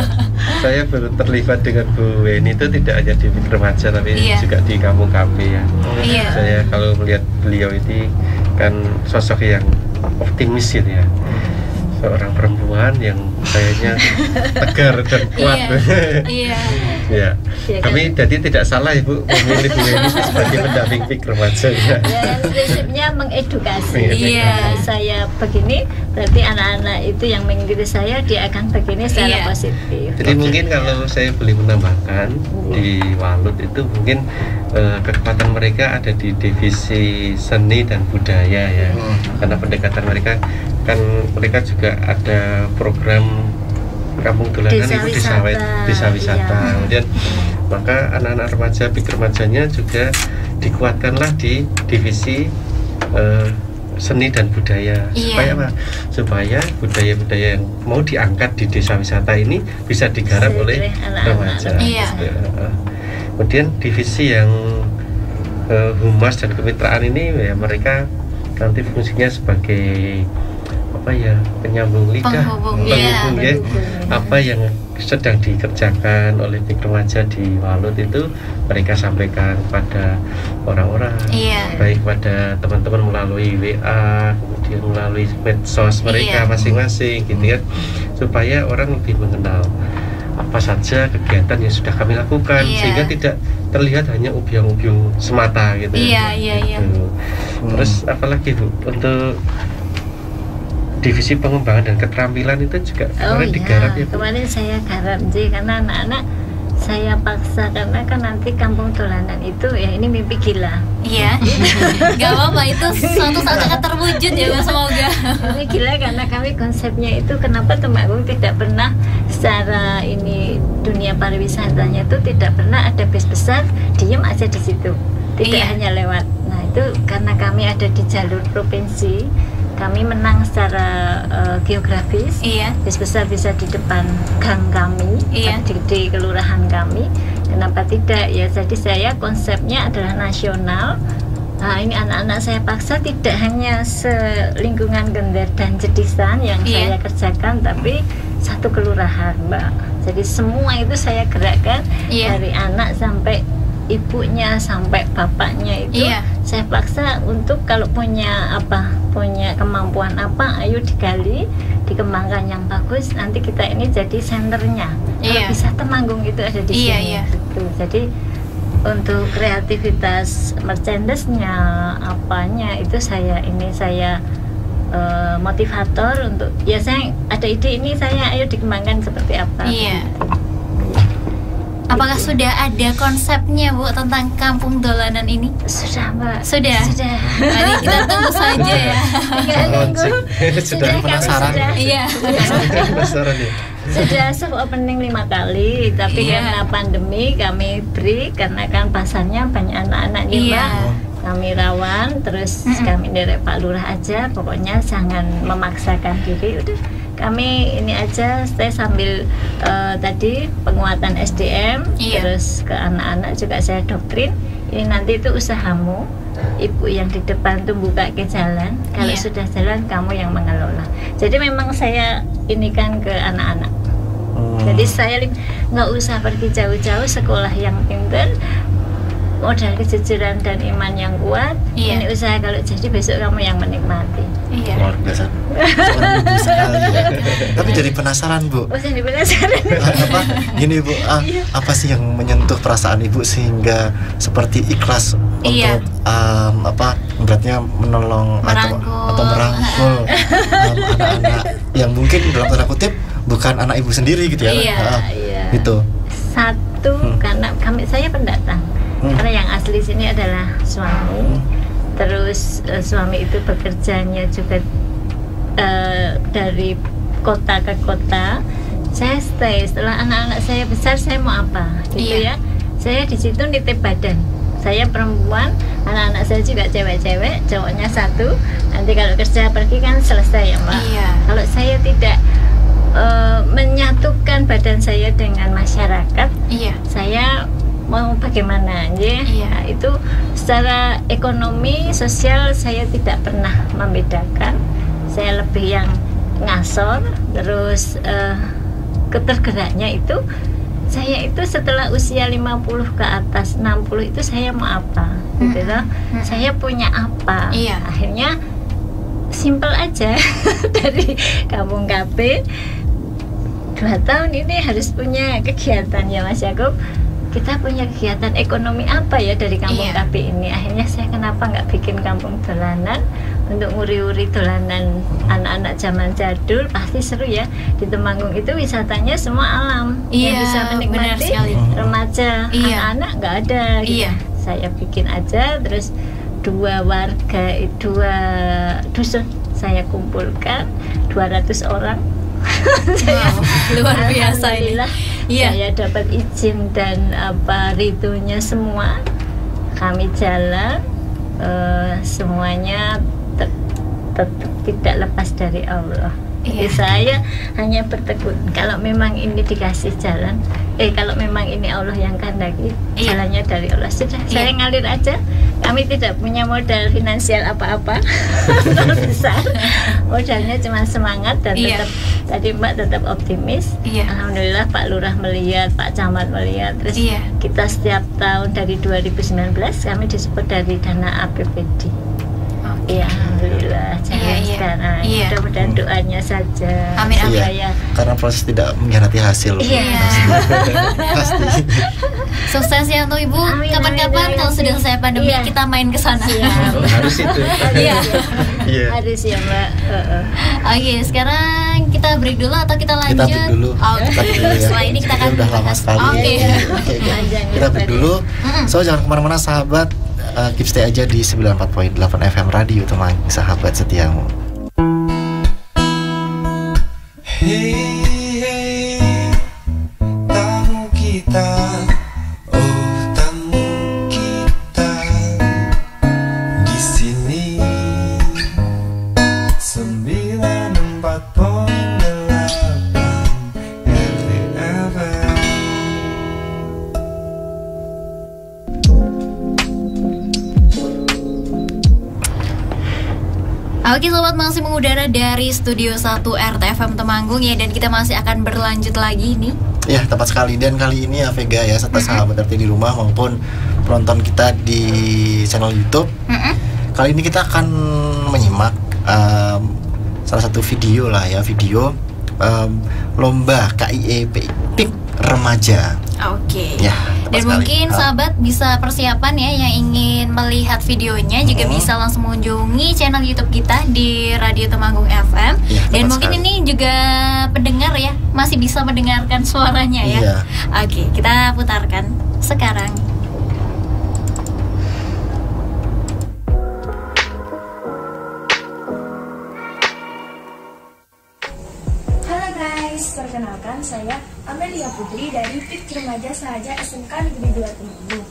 saya baru terlibat dengan Bu Weni itu tidak hanya di remaja tapi juga di kampung kami ya. Saya kalau melihat beliau ini kan sosok yang optimis gitu ya, seorang perempuan yang kayaknya tegar dan kuat. Kami jadi tidak salah Ibu memilih Bu Weni sebagai pendamping PIK remaja ya. Prinsipnya mengedukasi. Saya begini, berarti anak-anak itu yang mengikuti saya dia akan begini secara positif. Jadi mungkin kalau saya boleh menambahkan di Walut itu mungkin kekuatan mereka ada di divisi seni dan budaya ya. Karena pendekatan mereka kan mereka juga ada program kampung dolanan itu desa wisata. Kemudian maka anak-anak remaja PIK remajanya juga dikuatkanlah di divisi seni dan budaya. Supaya budaya-budaya yang mau diangkat di desa wisata ini bisa digarap oleh remaja. Kemudian divisi yang humas dan kemitraan ini ya mereka nanti fungsinya sebagai penyambung lidah, penghubung ya, apa yang sedang dikerjakan oleh Pik Remaja di Walut itu mereka sampaikan kepada orang-orang, baik pada teman-teman melalui WA, kemudian melalui medsos mereka masing-masing, gitu kan, supaya orang lebih mengenal apa saja kegiatan yang sudah kami lakukan, sehingga tidak terlihat hanya ubyung-ubyung semata, gitu. Terus apalagi Bu, untuk divisi pengembangan dan keterampilan itu juga kemarin digarap ya Bu? Kemarin saya garap karena anak-anak saya paksa, karena kan nanti kampung dolanan itu ya ini mimpi gila. Iya. Gak apa-apa, itu suatu saat akan terwujud ya Mas, semoga. Mimpi gila karena kami konsepnya itu kenapa Temanggung tidak pernah secara ini dunia pariwisatanya itu tidak pernah ada bis besar diem aja di situ. Tidak hanya lewat. Nah, itu karena kami ada di jalur provinsi. Kami menang secara geografis. Bis besar bisa di depan gang kami, di kelurahan kami. Kenapa tidak? Ya, jadi saya konsepnya adalah nasional. Nah, ini anak-anak saya paksa tidak hanya selingkungan Gender dan Jedisan yang saya kerjakan, tapi satu kelurahan, Mbak. Jadi semua itu saya gerakkan dari anak sampai ibunya sampai bapaknya itu saya paksa untuk kalau punya kemampuan apa, ayo digali, dikembangkan yang bagus, nanti kita ini jadi senternya. Kalau bisa Temanggung itu ada di sini. Gitu. Jadi untuk kreativitas merchandise-nya apanya itu saya motivator untuk saya ada ide ini, saya ayo dikembangkan seperti apa. Apakah sudah ada konsepnya Bu tentang kampung dolanan ini? Sudah Mbak. Sudah. Nanti kita tunggu saja ya. Sudah penasaran. Penasaran ya. Sudah soft opening 5 kali, tapi karena pandemi kami break karena kan pasarnya banyak anak-anak nih Mbak. Kami rawan, terus kami derek Pak Lurah aja, pokoknya jangan memaksakan diri. Udah kami ini aja, saya sambil tadi penguatan SDM, terus ke anak-anak juga saya doktrin, ini nanti itu usahamu, ibu yang di depan tuh buka ke jalan, kalau sudah jalan kamu yang mengelola. Jadi memang saya ini kan ke anak-anak. Jadi saya nggak usah pergi jauh-jauh, sekolah yang pintar, modal kejujuran dan iman yang kuat. Ini usaha kalau jadi besok kamu yang menikmati. Luar biasa, seorang ibu sekali ya. Tapi jadi penasaran Bu. Jadi penasaran. Gini Bu, apa sih yang menyentuh perasaan ibu sehingga seperti ikhlas untuk beratnya menolong atau merangkul anak-anak yang mungkin dalam tanda kutip bukan anak ibu sendiri gitu ya. Gitu. Satu karena saya pendatang. Karena yang asli sini adalah suami. Terus suami itu bekerjanya juga dari kota ke kota. Saya stay, setelah anak-anak saya besar saya mau apa gitu ya. Saya di situ nitip badan. Saya perempuan, anak-anak saya juga cewek-cewek, cowoknya satu. Nanti kalau kerja pergi kan selesai ya Mbak. Kalau saya tidak menyatukan badan saya dengan masyarakat, saya mau bagaimana nah, itu secara ekonomi sosial saya tidak pernah membedakan. Saya lebih yang ngasor. Terus ketergeraknya itu saya itu setelah usia 50 ke atas 60 itu saya mau apa gitu loh. Saya punya apa. Akhirnya simple aja dari Kampung KB 2 tahun ini harus punya kegiatan ya Mas Yakub. Kita punya kegiatan ekonomi apa ya dari Kampung KB ini. Akhirnya saya kenapa nggak bikin kampung dolanan untuk nguri-uri dolanan anak-anak zaman jadul. Pasti seru ya. Di Temanggung itu wisatanya semua alam, yang bisa menikmati remaja, anak-anak nggak ada gitu. Saya bikin aja, terus 2 dusun saya kumpulkan 200 orang. Luar biasa ini. Saya dapat izin dan ritunya semua. Kami jalan, semuanya tetap tidak lepas dari Allah. Jadi saya hanya bertekun. Kalau memang ini dikasih jalan, kalau memang ini Allah yang kehendaki, jalannya dari Allah, sudah saya ngalir aja. Kami tidak punya modal finansial apa-apa, besar. Modalnya cuma semangat dan tetap tadi Mbak tetap optimis. Alhamdulillah Pak Lurah melihat, Pak Camat melihat. Terus kita setiap tahun dari 2019 kami disupport dari dana APBD. Iya, alhamdulillah. Sekarang mudah-mudahan doanya saja. Amin. Ya. Karena proses tidak mengkhianati hasil. Pasti. Sukses ya untuk Ibu. Kapan-kapan kalau sudah selesai pandemi kita main ke sana. Harus itu. Harus ya Mbak. Oke, sekarang kita break dulu atau kita lanjut? Kita break dulu. Setelah ini kita akan udah lama sekali. Kita break dulu. So jangan kemana-mana sahabat. Keep stay aja di 94.8 FM Radio Temanggung, sahabat setiamu. Hey, tamu kita, tamu kita di sini 94.8 FM. Oke sobat, masih mengudara dari Studio 1 RTFM Temanggung ya, dan kita masih akan berlanjut lagi nih. Ya, tepat sekali. Dan kali ini ya Vega ya, serta sahabat RT di rumah maupun penonton kita di channel YouTube. Kali ini kita akan menyimak salah satu video lah ya, video lomba KIE PIK Remaja. Oke. Ya, dan mungkin sahabat bisa persiapan ya, yang ingin melihat videonya juga bisa langsung mengunjungi channel YouTube kita di Radio Temanggung FM. Ya, dan mungkin ini juga pendengar ya masih bisa mendengarkan suaranya ya. Oke, kita putarkan sekarang. Perkenalkan, saya Amelia Putri dari PIK Remaja Sahaja SMK Negeri 2 Temanggung.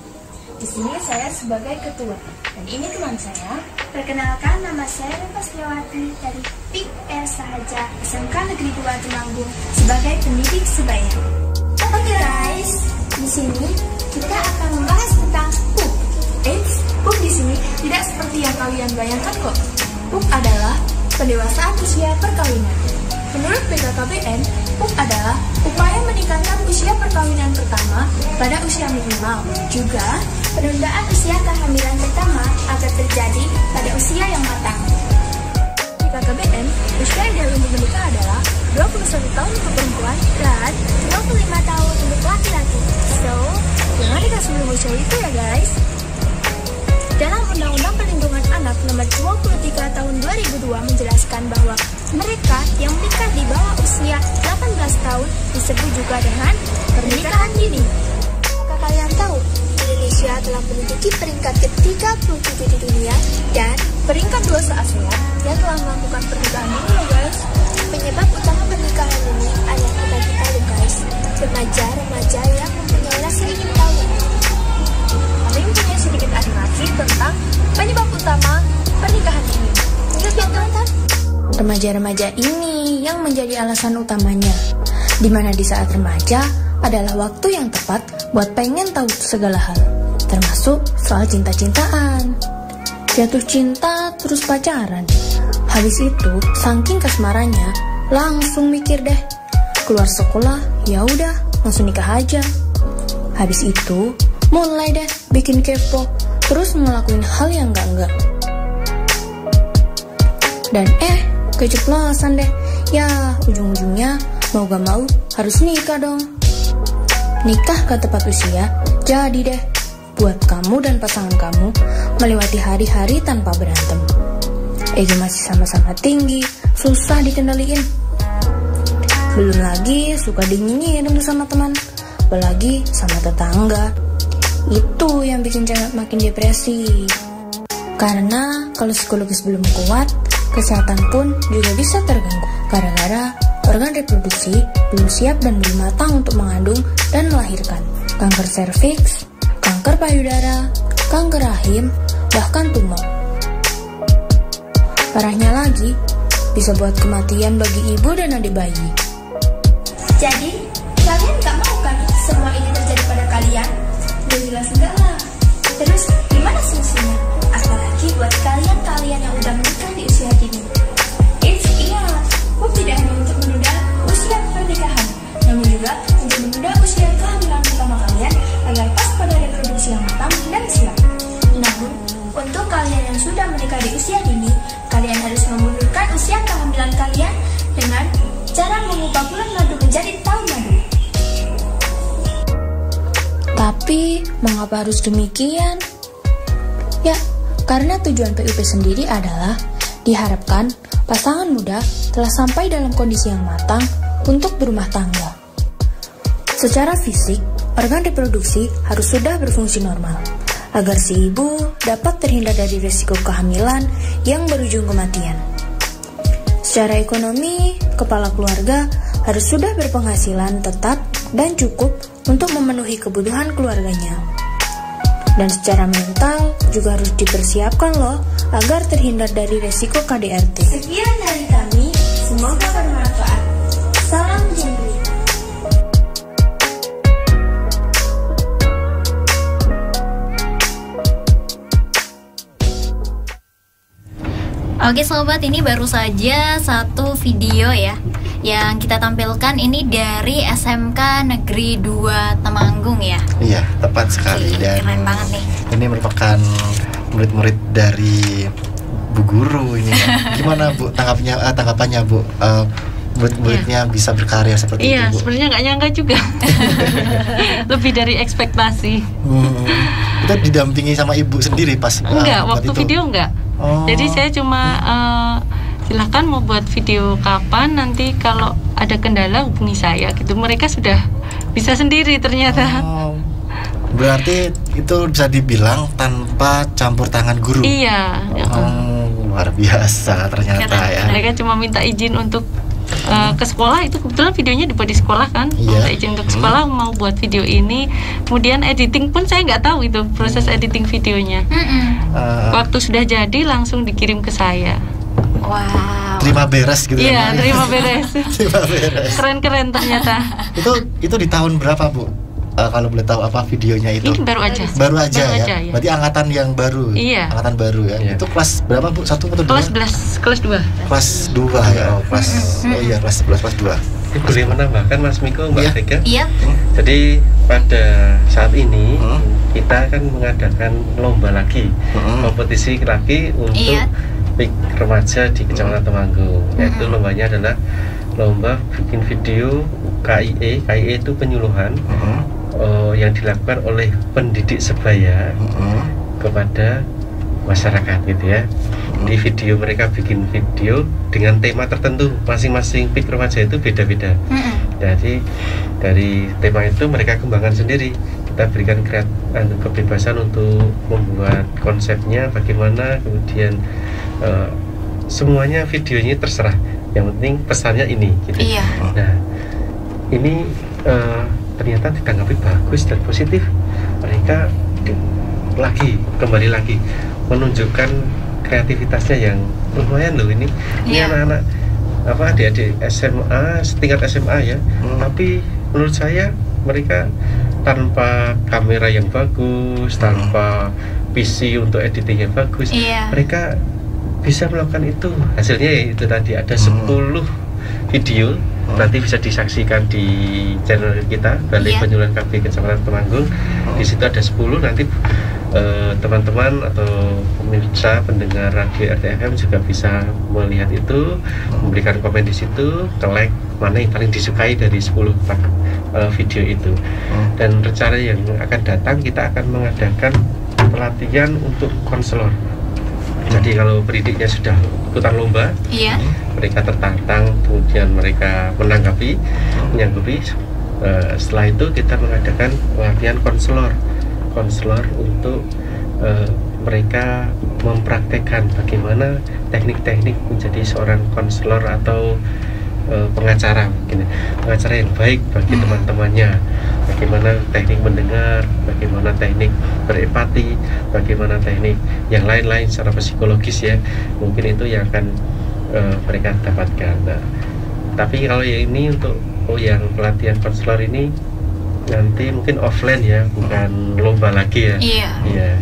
Di sini saya sebagai ketua, dan ini teman saya. Perkenalkan, nama saya Reva Setiawati dari PIK Sahaja SMK Negeri 2 Temanggung sebagai pendidik sebaya. Oke guys, di sini kita akan membahas tentang PUK. PUK di sini tidak seperti yang kalian bayangkan kok. PUK adalah pendewasaan usia perkawinan. Menurut BKKBN, PUK adalah upaya meningkatkan usia perkawinan pertama pada usia minimal. Juga, penundaan usia kehamilan pertama agar terjadi pada usia yang matang. BKKBN, usia ideal untuk menikah adalah 21 tahun untuk perempuan dan 25 tahun untuk laki-laki. So, jangan nikah sebelum usia itu ya guys. Dalam Undang-Undang Perlindungan Anak Nomor 23 Tahun 2002 menjelaskan bahwa mereka yang menikah di bawah usia 18 tahun disebut juga dengan pernikahan dini. Apakah kalian tahu, Indonesia telah menduduki peringkat ke-37 di dunia dan peringkat 2 se-ASEAN yang telah melakukan pernikahan dini loh guys. Penyebab utama pernikahan dini adalah bagi tahu guys, remaja-remaja yang mempunyai rasa ingin tahu. Kami mempunyai sedikit animasi tentang penyebab utama pernikahan dini. Yuk ya tonton. Remaja-remaja ini yang menjadi alasan utamanya, dimana di saat remaja adalah waktu yang tepat buat pengen tahu segala hal, termasuk soal cinta-cintaan. Jatuh cinta terus pacaran, habis itu saking kasmarannya langsung mikir deh, keluar sekolah ya udah langsung nikah aja. Habis itu mulai deh bikin kepo, terus ngelakuin hal yang enggak. Dan keceplosan deh. Ya, ujung-ujungnya mau gak mau harus nikah dong. Nikah ke tepat usia, jadi deh buat kamu dan pasangan kamu melewati hari-hari tanpa berantem. Ego masih sama-sama tinggi, susah dikendaliin. Belum lagi suka dinyinyirin sama teman, apalagi sama tetangga. Itu yang bikin cewek makin depresi. Karena kalau psikologis belum kuat, kesehatan pun juga bisa terganggu gara-gara organ reproduksi belum siap dan belum matang untuk mengandung dan melahirkan. Kanker serviks, kanker payudara, kanker rahim, bahkan tumor. Parahnya lagi, bisa buat kematian bagi ibu dan adik bayi. Jadi, kalian gak mau kan semua ini terjadi pada kalian? Udah jelas enggak lah. Terus, gimana solusinya? Apalagi buat kalian-kalian yang udah menikah di usia dini. Ingat, hukum tidak hanya untuk menunda usia pernikahan, namun juga untuk menunda usia kehamilan pertama kalian agar pas pada reproduksi yang matang dan siap. Namun, untuk kalian yang sudah menikah di usia dini, kalian harus memundurkan usia kehamilan kalian dengan cara mengubah bulan madu menjadi tahun madu. Tapi, mengapa harus demikian? Ya, karena tujuan PUP sendiri adalah diharapkan pasangan muda telah sampai dalam kondisi yang matang untuk berumah tangga. Secara fisik, organ reproduksi harus sudah berfungsi normal, agar si ibu dapat terhindar dari risiko kehamilan yang berujung kematian. Secara ekonomi, kepala keluarga harus sudah berpenghasilan tetap dan cukup untuk memenuhi kebutuhan keluarganya. Dan secara mental juga harus dipersiapkan loh, agar terhindar dari resiko KDRT. Sekian dari kami, semoga bermanfaat. Salam Jendri. Oke sobat, ini baru saja satu video ya yang kita tampilkan, ini dari SMK Negeri 2 Temanggung ya. Iya, tepat sekali. Dan keren banget nih. Ini merupakan murid-murid dari Bu Guru ini ya. Gimana Bu tanggapannya Bu? Murid-muridnya bisa berkarya seperti itu Bu? Iya, sebenarnya nggak nyangka juga. Lebih dari ekspektasi. Itu didampingi sama ibu sendiri pas? Enggak, waktu itu? Video enggak. Jadi saya cuma silahkan mau buat video kapan, nanti kalau ada kendala hubungi saya gitu. Mereka sudah bisa sendiri ternyata. Berarti itu bisa dibilang tanpa campur tangan guru. Iya. Luar biasa ternyata ya. Mereka cuma minta izin untuk ke sekolah, itu kebetulan videonya dibuat di sekolah kan. Minta izin untuk sekolah mau buat video ini. Kemudian editing pun saya nggak tahu itu proses editing videonya. Waktu sudah jadi langsung dikirim ke saya. Wow. Terima beres gitu ya. Iya, terima beres. Terima beres. Keren-keren ternyata. Itu di tahun berapa Bu? Kalau boleh tahu apa videonya itu? Ini baru aja. Baru aja ya. Ya. Berarti angkatan yang baru. Iya. Angkatan baru ya. Itu kelas berapa Bu? 1 atau 2? Kelas 2. Kelas 2 ya. kelas kelas 11 kelas 2. Boleh menambahkan Mas Miko, Mbak Vega? Iya. Jadi pada saat ini kita akan mengadakan lomba lagi, kompetisi lagi untuk PIK remaja di Kecamatan Temanggung. Yaitu lombanya adalah lomba bikin video KIE. KIE itu penyuluhan yang dilakukan oleh pendidik sebaya kepada masyarakat gitu ya. Di video mereka bikin video dengan tema tertentu, masing-masing PIK remaja itu beda-beda. Jadi dari tema itu mereka kembangkan sendiri. Kita berikan kebebasan untuk membuat konsepnya bagaimana, kemudian semuanya videonya terserah. Yang penting pesannya ini gitu. Nah, ini ternyata ditanggapi bagus dan positif. Mereka kembali lagi menunjukkan kreativitasnya yang lumayan loh ini. Ini anak-anak adik-adik SMA, setingkat SMA ya. Tapi menurut saya mereka tanpa kamera yang bagus, tanpa PC untuk editing yang bagus, mereka bisa melakukan itu. Hasilnya ya itu tadi ada 10 video. Nanti bisa disaksikan di channel kita Balai Penyuluhan KB Kecamatan Temanggung. Di situ ada 10. Nanti teman-teman atau pemirsa pendengar radio RTFM juga bisa melihat itu, memberikan komen di situ, like mana yang paling disukai dari 10 video itu. Dan rencana yang akan datang, kita akan mengadakan pelatihan untuk konselor. Jadi kalau pendidiknya sudah ikutan lomba, mereka tertantang, kemudian mereka menyanggupi. Setelah itu kita mengadakan pelatihan konselor untuk mereka mempraktekkan bagaimana teknik-teknik menjadi seorang konselor atau pengacara, mungkin pengacara yang baik bagi teman-temannya. Bagaimana teknik mendengar, bagaimana teknik berempati, bagaimana teknik yang lain-lain secara psikologis ya. Mungkin itu yang akan mereka dapatkan. Nah, tapi kalau yang ini untuk yang pelatihan konselor ini nanti mungkin offline ya, bukan lomba lagi ya. Iya.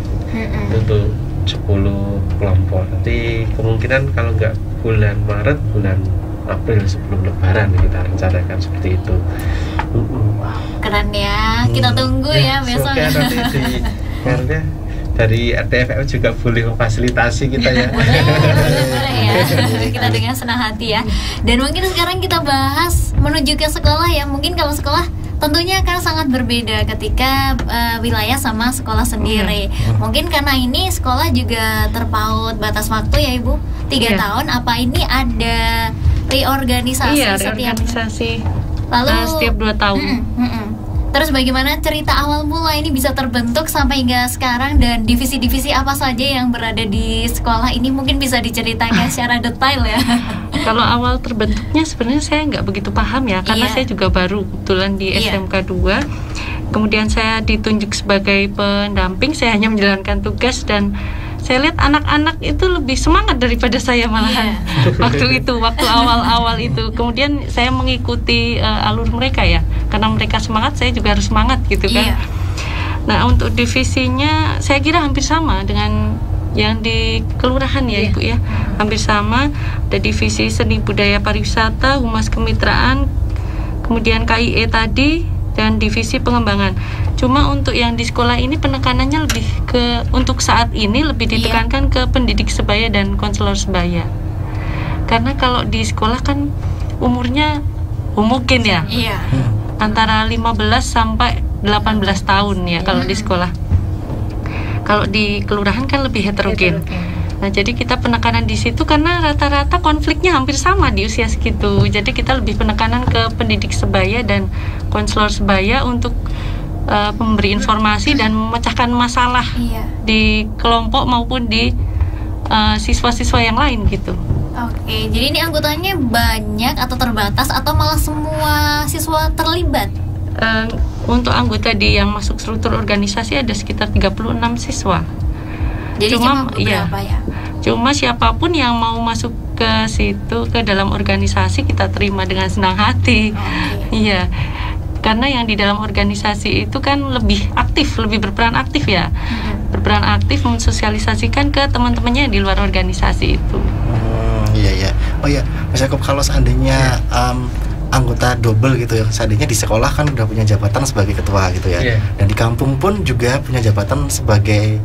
Itu 10 kelompok. Nanti kemungkinan kalau nggak bulan Maret, bulan April sebelum Lebaran kita rencanakan seperti itu. Keren ya, kita tunggu ya besok. Karena dari RTFM juga boleh memfasilitasi kita ya. boleh ya. Kita dengan senang hati ya. Dan mungkin sekarang kita bahas menuju ke sekolah ya. Mungkin kalau sekolah tentunya akan sangat berbeda ketika wilayah sama sekolah sendiri. Mungkin karena ini sekolah juga terpaut batas waktu ya Ibu, 3 tahun. Apa ini ada reorganisasi reorganisasi lalu setiap 2 tahun. Terus bagaimana cerita awal mula ini bisa terbentuk sampai hingga sekarang, dan divisi-divisi apa saja yang berada di sekolah ini mungkin bisa diceritakan secara detail ya. Kalau awal terbentuknya sebenarnya saya nggak begitu paham ya, karena saya juga baru kebetulan di SMK 2. Kemudian saya ditunjuk sebagai pendamping, saya hanya menjalankan tugas, dan saya lihat anak-anak itu lebih semangat daripada saya malahan waktu awal-awal itu. Kemudian saya mengikuti alur mereka ya, karena mereka semangat, saya juga harus semangat gitu kan. Nah, untuk divisinya saya kira hampir sama dengan yang di kelurahan ya Ibu ya, hampir sama. Ada divisi seni budaya pariwisata, humas kemitraan, kemudian KIE tadi, dan divisi pengembangan. Cuma untuk yang di sekolah ini penekanannya lebih ke, untuk saat ini lebih ditekankan ke pendidik sebaya dan konselor sebaya. Karena kalau di sekolah kan umurnya homogen ya, antara 15 sampai 18 tahun ya kalau di sekolah. Kalau di kelurahan kan lebih heterogen. Nah, jadi kita penekanan di situ karena rata-rata konfliknya hampir sama di usia segitu. Jadi kita lebih penekanan ke pendidik sebaya dan konselor sebaya untuk memberi informasi dan memecahkan masalah di kelompok maupun di siswa-siswa yang lain gitu. Oke, jadi ini anggotanya banyak atau terbatas atau malah semua siswa terlibat? Untuk anggota yang masuk struktur organisasi ada sekitar 36 siswa. Jadi cuma beberapa ya? Cuma siapapun yang mau masuk ke situ, ke dalam organisasi, kita terima dengan senang hati. Iya. Karena yang di dalam organisasi itu kan lebih aktif, lebih berperan aktif ya. Berperan aktif mensosialisasikan ke teman-temannya di luar organisasi itu. Iya. Oh iya, Mas Yakob, kalau seandainya anggota double gitu ya, seandainya di sekolah kan udah punya jabatan sebagai ketua gitu ya, dan di kampung pun juga punya jabatan sebagai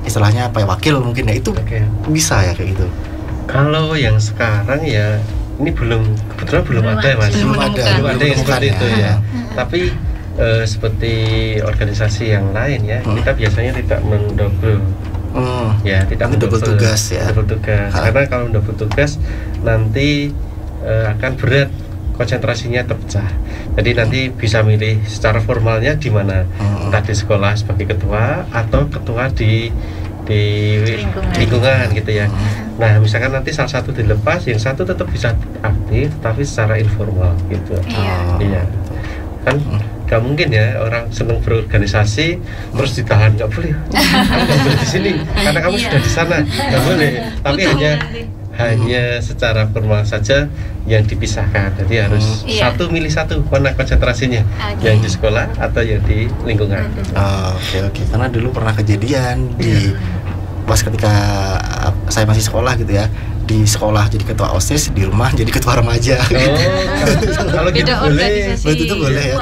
istilahnya apa ya, wakil mungkin ya, itu bisa ya kayak gitu. Kalau yang sekarang ya ini kebetulan belum ada Mas, belum ada yang seperti itu ya. Tapi seperti organisasi yang lain ya, kita biasanya tidak mendouble. Ya, tidak mendouble tugas ya. Karena kalau mendouble tugas nanti akan berat, konsentrasinya terpecah. Jadi nanti bisa milih secara formalnya di mana, entah di sekolah sebagai ketua atau ketua di lingkungan gitu ya. Nah, misalkan nanti salah satu dilepas, yang satu tetap bisa aktif tapi secara informal gitu. Iya. Kan gak mungkin ya orang senang berorganisasi terus ditahan, nggak boleh. Kamu nggak boleh di sini karena kamu sudah di sana, nggak boleh. Tapi hanya secara formal saja yang dipisahkan. Jadi harus milih satu mana konsentrasinya, yang di sekolah atau yang di lingkungan. Oke. Karena dulu pernah kejadian di pas ketika saya masih sekolah gitu ya, di sekolah jadi ketua OSIS, di rumah jadi ketua remaja. Kalau gitu boleh, itu boleh ya,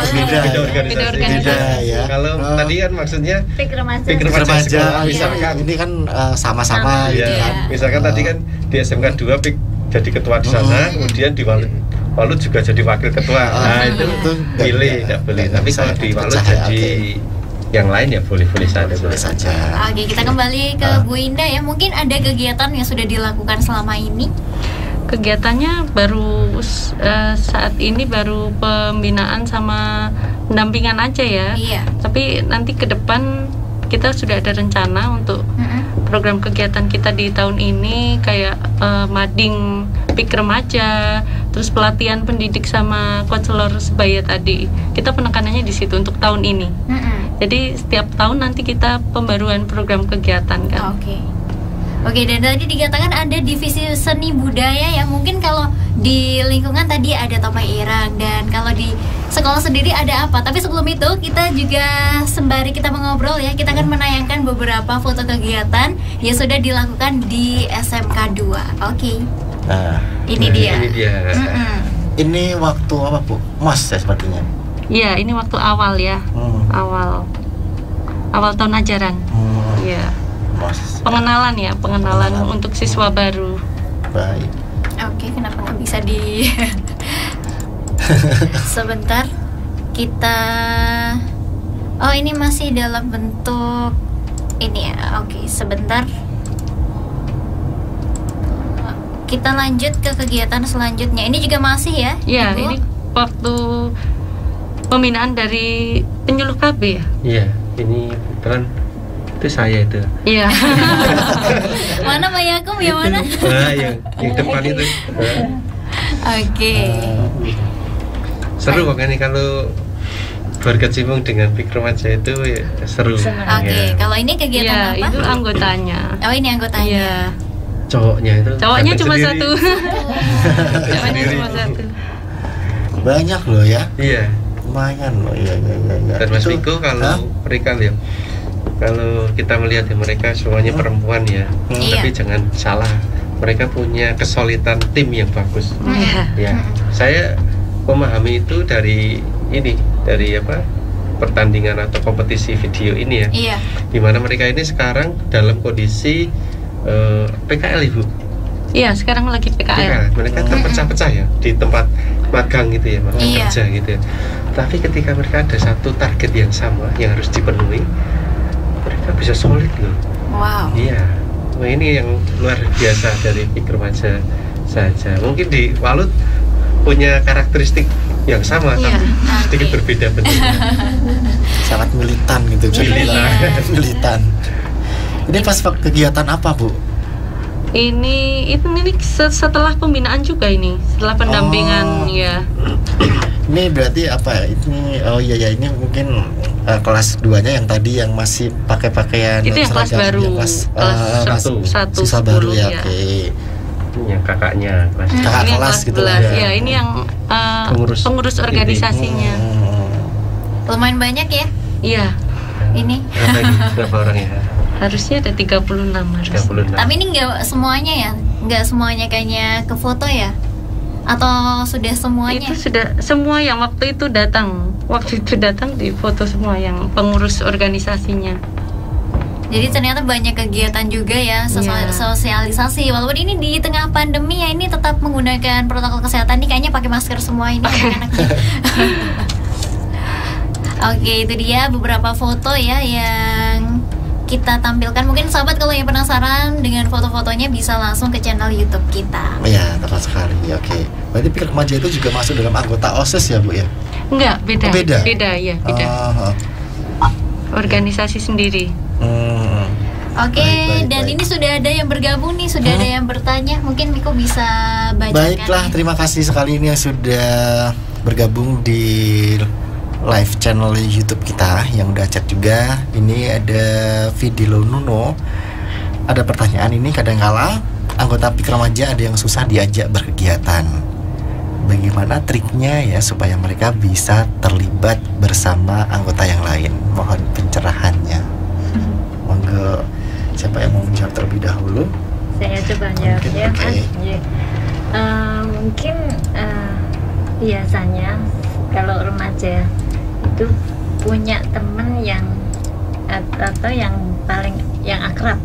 beda ya. Kalau tadi kan maksudnya Pik remaja misalkan ini kan sama-sama gitu kan. Misalkan tadi kan di SMK 2 Pik jadi ketua di sana, kemudian di Walut juga jadi wakil ketua. Nah, itu pilih, tidak boleh. Tapi kalau di Walut jadi yang lain ya boleh-boleh saja. Oke, kita kembali ke Bu Indah ya. Mungkin ada kegiatan yang sudah dilakukan selama ini? Kegiatannya baru saat ini baru pembinaan sama pendampingan aja ya. Tapi nanti ke depan kita sudah ada rencana untuk program kegiatan kita di tahun ini kayak mading PIK remaja, terus pelatihan pendidik sama konselor sebaya tadi. Kita penekanannya di situ untuk tahun ini. Jadi setiap tahun nanti kita pembaruan program kegiatan kan. Oke, dan tadi dikatakan ada divisi seni budaya yang mungkin kalau di lingkungan tadi ada Topai Ireng, dan kalau di sekolah sendiri ada apa? Tapi sebelum itu kita juga sembari kita mengobrol ya, kita akan menayangkan beberapa foto kegiatan yang sudah dilakukan di SMK 2. Oke. Nah, ini dia. Ini waktu apa, Bu? Mas ya sepertinya. Iya, ini waktu awal ya. Awal tahun ajaran. Iya. Pengenalan ya, pengenalan untuk siswa baru. Baik. Oke, kenapa nggak bisa di sebentar kita. Oh, ini masih dalam bentuk ini ya. Oke, sebentar. Kita lanjut ke kegiatan selanjutnya. Ini juga masih ya? Iya, Ibu? ini waktu pembinaan dari penyuluh KB ya? Iya, ini kebetulan itu saya itu. Iya. Mana Mbak Yakum yang mana? Yang depan itu. Oke. Seru makanya kalau berkecimpung dengan Pik Remaja itu ya, seru. Oke, kalau ini kegiatan apa? Itu anggotanya. Oh, ini anggotanya. Iya. Cowoknya cuma sendiri. satu. Cowoknya cuma satu. Banyak loh ya. Iya. Lumayan loh. Iya. Dan Mas Miko kalau mereka lihat, kalau kita melihat ya, mereka semuanya perempuan ya. Tapi jangan salah, mereka punya kesulitan tim yang bagus. Ya, saya memahami itu dari ini, dari apa? Pertandingan atau kompetisi video ini ya. Iya. Dimana mereka ini sekarang dalam kondisi PKL, Ibu. Iya, sekarang lagi PKL. Mereka terpecah-pecah ya di tempat magang gitu ya, magang kerja gitu ya. Tapi ketika mereka ada satu target yang sama yang harus dipenuhi, mereka bisa solid loh. Wow. Iya. Nah, ini yang luar biasa dari Pik Remaja saja. Mungkin di Walut punya karakteristik yang sama, tapi sedikit berbeda bentuknya. Sangat militan gitu, militan. Ini pas kegiatan apa, Bu? Ini setelah pembinaan juga ini, setelah pendampingan ya. Ini berarti apa? Ini ini mungkin kelas 2-nya yang tadi yang masih pakai pakaian itu yang kelas baru, kelas 1 siswa baru ya. Oke. Yang kakaknya kakak kelas gitu lah. Ya, ini yang pengurus organisasinya. Lumayan banyak ya? Iya. Ini berapa orang ya? Harusnya ada 36 harus. Tapi ini nggak semuanya ya? Nggak semuanya kayaknya ke foto ya? Atau sudah semuanya? Itu sudah semua yang waktu itu datang di foto semua yang pengurus organisasinya. Jadi ternyata banyak kegiatan juga ya, sosialisasi. Walaupun ini di tengah pandemi ya, ini tetap menggunakan protokol kesehatan. Ini kayaknya pakai masker semua ini anak-anaknya. Oke, itu dia beberapa foto ya yang kita tampilkan. Mungkin sahabat kalau yang penasaran dengan foto-fotonya bisa langsung ke channel YouTube kita. Iya, tepat sekali. Oke. Berarti Pik Remaja itu juga masuk dalam anggota OSIS ya, Bu ya? Enggak, beda. Beda. Organisasi sendiri. Oke, dan ini sudah ada yang bergabung nih, sudah ada yang bertanya. Mungkin Miko bisa bacakan. Baiklah, terima kasih sekali ini yang sudah bergabung di live channel YouTube kita yang udah chat juga. Ini ada Vidilo Nuno. Ada pertanyaan ini, kadangkala anggota Pik Remaja ada yang susah diajak berkegiatan. Bagaimana triknya ya supaya mereka bisa terlibat bersama anggota yang lain? Mohon pencerahannya. Monggo, siapa yang mau menjawab terlebih dahulu? Saya coba jawab ya, Mas. Mungkin biasanya kalau remaja itu punya teman yang atau yang paling akrab.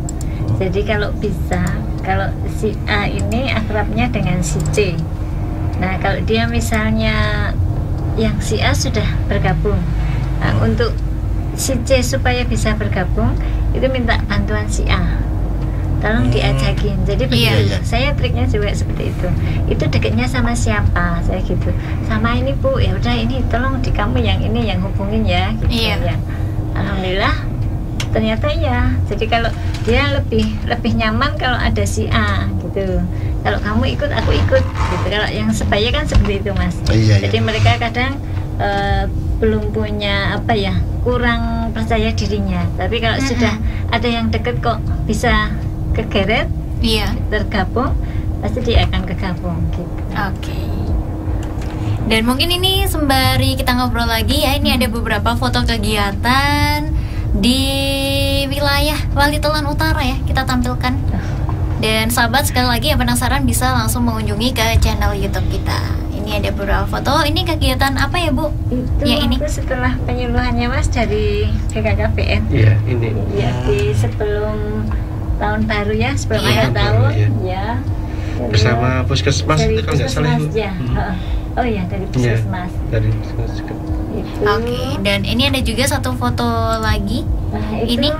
Jadi kalau bisa, kalau si A ini akrabnya dengan si C. Nah, kalau dia misalnya yang si A sudah bergabung, untuk si C supaya bisa bergabung itu minta bantuan si A. Tolong diajakin. Jadi begitu. Saya triknya juga seperti itu. Itu dekatnya sama siapa? Saya gitu. Sama ini, Bu. Ya udah, ini tolong di kamu yang ini yang hubungin ya. Gitu ya. Alhamdulillah. Ternyata ya. Jadi kalau dia lebih nyaman kalau ada si A gitu. Kalau kamu ikut, aku ikut. Gitu. Kalau yang sebaya kan seperti itu, Mas. Jadi mereka kadang belum punya kurang percaya dirinya. Tapi kalau sudah ada yang deket kok bisa kegeret, tergabung, pasti dia akan kegabung gitu. Oke. Dan mungkin ini sembari kita ngobrol lagi ya, ini ada beberapa foto kegiatan di wilayah Walitelan Utara ya, kita tampilkan. Dan sahabat sekali lagi yang penasaran bisa langsung mengunjungi ke channel YouTube kita. Ini ada beberapa foto. Ini kegiatan apa ya, Bu? Itu ya ini setelah penyuluhannya Mas dari BKKBN. Iya, ini. Iya, di sebelum tahun baru ya, sebelum akhir tahun ya. Bersama Puskesmas itu kalau nggak salah. Ya. Oh iya, dari Puskesmas. Dari Puskesmas. Oke, dan ini ada juga satu foto lagi. Nah, ini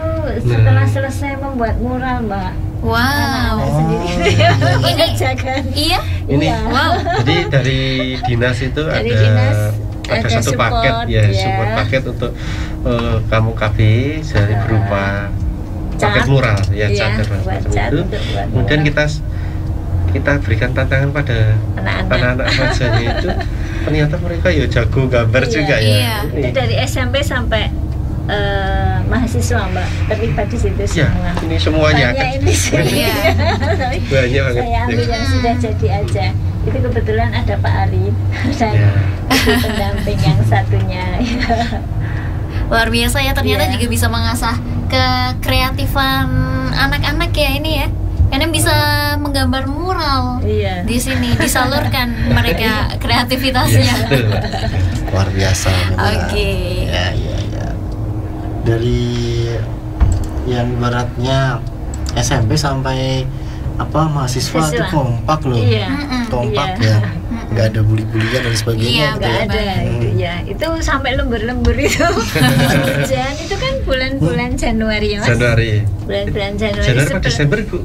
setelah selesai membuat mural, Mbak. Wow. Sendiri mengerjakan. Iya. Ini. Wow. Jadi dari dinas itu dari ada satu support, paket ya, support paket untuk kamu KB dari berupa paket mural ya, cat itu. Kemudian kita berikan tantangan pada anak-anak rajanya itu. Ternyata mereka ya jago gambar juga ya. Itu dari SMP sampai mahasiswa, Mbak, terlibat di situ semua. Ini semuanya. Ini banyak banget. Saya ambil yang sudah jadi aja. Itu kebetulan ada Pak Ari dan itu pendamping yang satunya. Luar biasa ya, ternyata juga bisa mengasah kekreatifan anak-anak ya ini ya. Karena bisa menggambar mural di sini, disalurkan mereka kreativitasnya. Luar biasa. Oke. Ya. Dari yang ibaratnya SMP sampai mahasiswa itu kompak loh. Kompak ya. Nggak ada bully-bulian dan sebagainya. Nggak ada itu ya. Itu sampai lembur-lembur itu. Hujan itu kan bulan-bulan Januari ya, Mas. Bulan-bulan Januari. Januari atau Desember, Bu?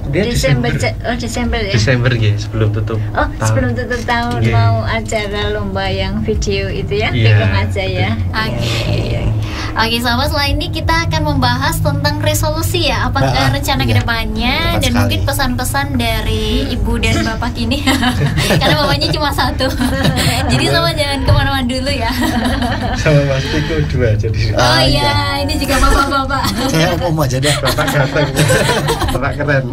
Desember ya. Desember ya, sebelum tutup tahun. Sebelum tutup tahun mau acara lomba yang video itu ya, pegang aja ya. Oke, sahabat, setelah ini kita akan membahas tentang resolusi ya, apakah rencana kedepannya dan mungkin pesan-pesan dari ibu dan bapak ini. Karena bapaknya cuma satu. Jadi sama jangan kemana-mana dulu ya. Sama Mas Tiko 2 jadi. Oh iya, ini juga bapak-bapak. Saya om aja deh. Bapak ganteng. Bapak keren.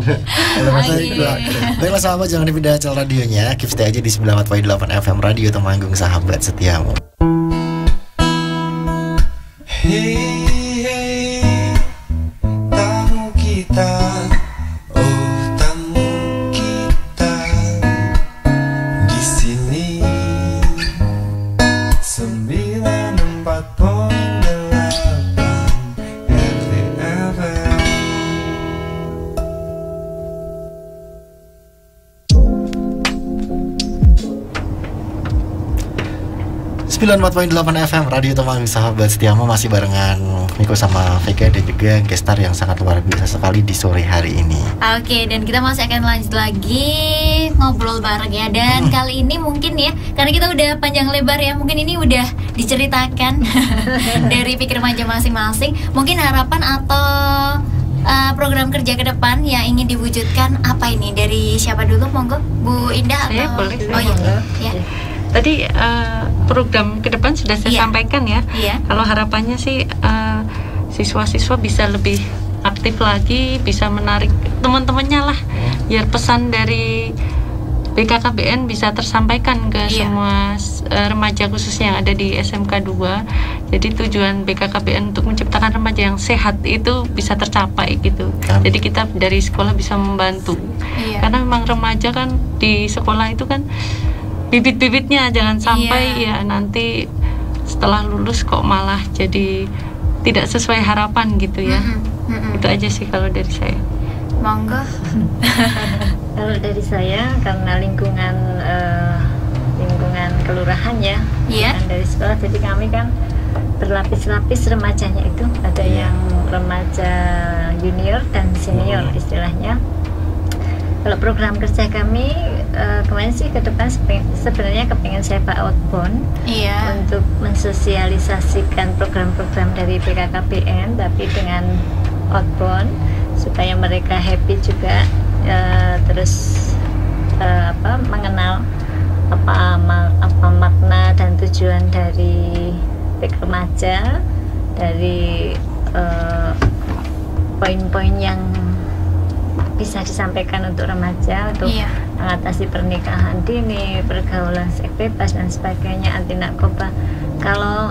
Baiklah sahabat, jangan dipindah channel radionya. Keep stay aja di 94.8 FM Radio Temanggung, sahabat setiamu. Hey, tamu kita, tamu kita di sini 94.8 RTFM. 94.8 FM Radio Temanggung, sahabat setiamu, masih barengan Miko sama Vega dan juga gestar yang sangat luar biasa sekali di sore hari ini. Oke, dan kita masih akan lanjut lagi ngobrol bareng ya. Dan kali ini mungkin ya, karena kita udah panjang lebar ya, mungkin ini udah diceritakan dari pikir remaja masing-masing. Mungkin harapan atau program kerja ke depan yang ingin diwujudkan apa ini? Dari siapa dulu, monggo? Bu Indah atau? Boleh. Oh iya. Tadi program ke depan sudah saya sampaikan ya. Kalau harapannya sih siswa-siswa bisa lebih aktif lagi, bisa menarik teman-temannya lah, biar pesan dari BKKBN bisa tersampaikan ke semua remaja khususnya yang ada di SMK 2. Jadi tujuan BKKBN untuk menciptakan remaja yang sehat itu bisa tercapai gitu. Jadi kita dari sekolah bisa membantu. Karena memang remaja kan di sekolah itu kan bibit-bibitnya, jangan sampai ya nanti setelah lulus kok malah jadi tidak sesuai harapan gitu ya. Itu aja sih kalau dari saya. Monggo. Kalau dari saya, karena lingkungan kelurahan ya, bukan dari sekolah, jadi kami kan berlapis-lapis remajanya itu. Ada yang remaja junior dan senior istilahnya. Kalau program kerja kami kemarin sih ke depan sebenarnya kepingin saya Pak outbound untuk mensosialisasikan program-program dari BKKBN, tapi dengan outbound supaya mereka happy juga, terus mengenal apa makna dan tujuan dari PIK remaja, dari poin-poin yang bisa disampaikan untuk remaja untuk mengatasi pernikahan dini, pergaulan seks bebas dan sebagainya, anti narkoba. Kalau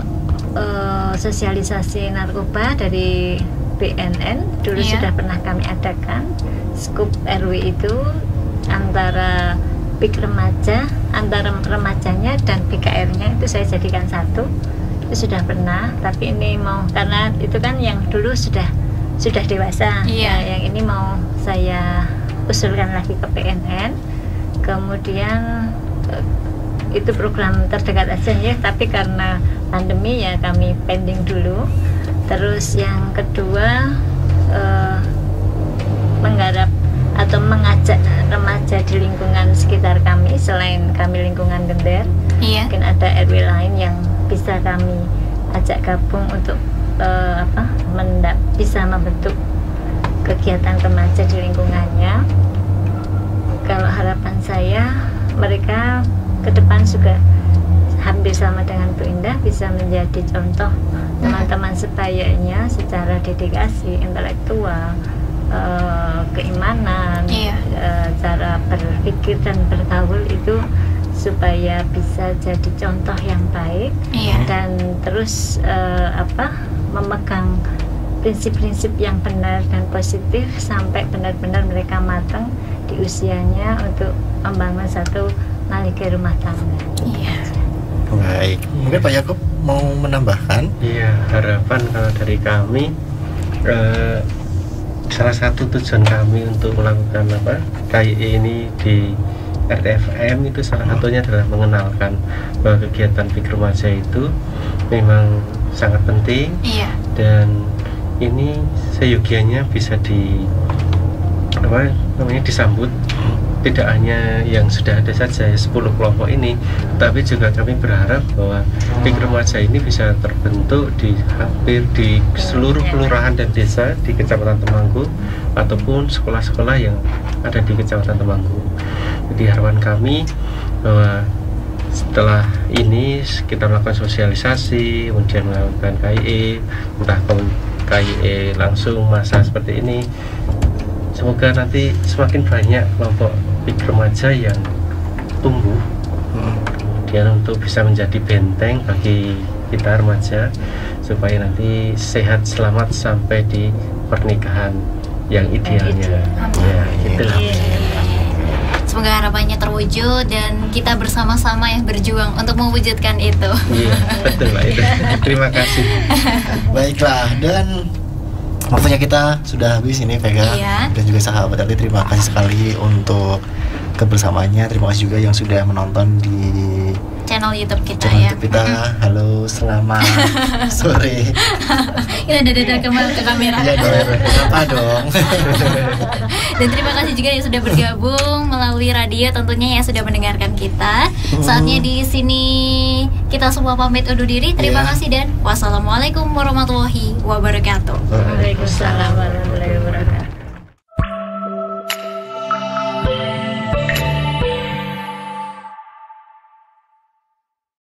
sosialisasi narkoba dari BNN dulu sudah pernah kami adakan skup RW itu antara PIK remaja, antara remajanya dan PKR-nya itu saya jadikan satu. Itu sudah pernah, tapi ini mau karena itu kan yang dulu sudah dewasa. Nah, yang ini mau saya usulkan lagi ke BNN. Kemudian itu program terdekat aja ya, tapi karena pandemi ya kami pending dulu. Terus yang kedua menggarap atau mengajak remaja di lingkungan sekitar kami, selain kami lingkungan Gender, mungkin ada RW lain yang bisa kami ajak gabung untuk bisa membentuk kegiatan remaja di lingkungannya. Kalau harapan saya mereka ke depan juga hampir sama dengan Bu Indah, bisa menjadi contoh teman-teman sebayanya secara dedikasi, intelektual, keimanan, cara berpikir dan bergaul itu supaya bisa jadi contoh yang baik dan terus memegang prinsip-prinsip yang benar dan positif sampai benar-benar mereka matang di usianya untuk membangun satu nalika rumah tangga. Baik, mungkin Pak Yakub mau menambahkan? Iya, harapan kalau dari kami salah satu tujuan kami untuk melakukan KIE ini di RTFM itu salah satunya adalah mengenalkan bahwa kegiatan PIK remaja itu memang sangat penting dan ini seyogianya bisa disambut tidak hanya yang sudah ada saja 10 kelompok ini, tapi juga kami berharap bahwa PIK remaja ini bisa terbentuk di hampir di seluruh kelurahan dan desa di Kecamatan Temanggung ataupun sekolah-sekolah yang ada di Kecamatan Temanggung. Jadi harapan kami bahwa setelah ini kita melakukan sosialisasi, kemudian melakukan KIE, entah KIE langsung masa seperti ini, semoga nanti semakin banyak kelompok PIK remaja yang tumbuh, kemudian untuk bisa menjadi benteng bagi kita remaja supaya nanti sehat selamat sampai di pernikahan yang idealnya. Itulah. Semoga harapannya terwujud dan kita bersama-sama yang berjuang untuk mewujudkan itu. Iya, betul Pak. Terima kasih. Baiklah, dan waktunya kita sudah habis ini Vega dan juga sahabat Arti, terima kasih sekali untuk kebersamaannya. Terima kasih juga yang sudah menonton di channel YouTube kita Halo, selamat sore. Kita dadah kembali ke kamera. Iya dong, apa dong. Dan terima kasih juga yang sudah bergabung melalui radio, tentunya yang sudah mendengarkan kita. Saatnya di sini kita semua pamit undur diri. Terima kasih dan wassalamualaikum warahmatullahi wabarakatuh. Waalaikumsalam warahmatullahi wabarakatuh.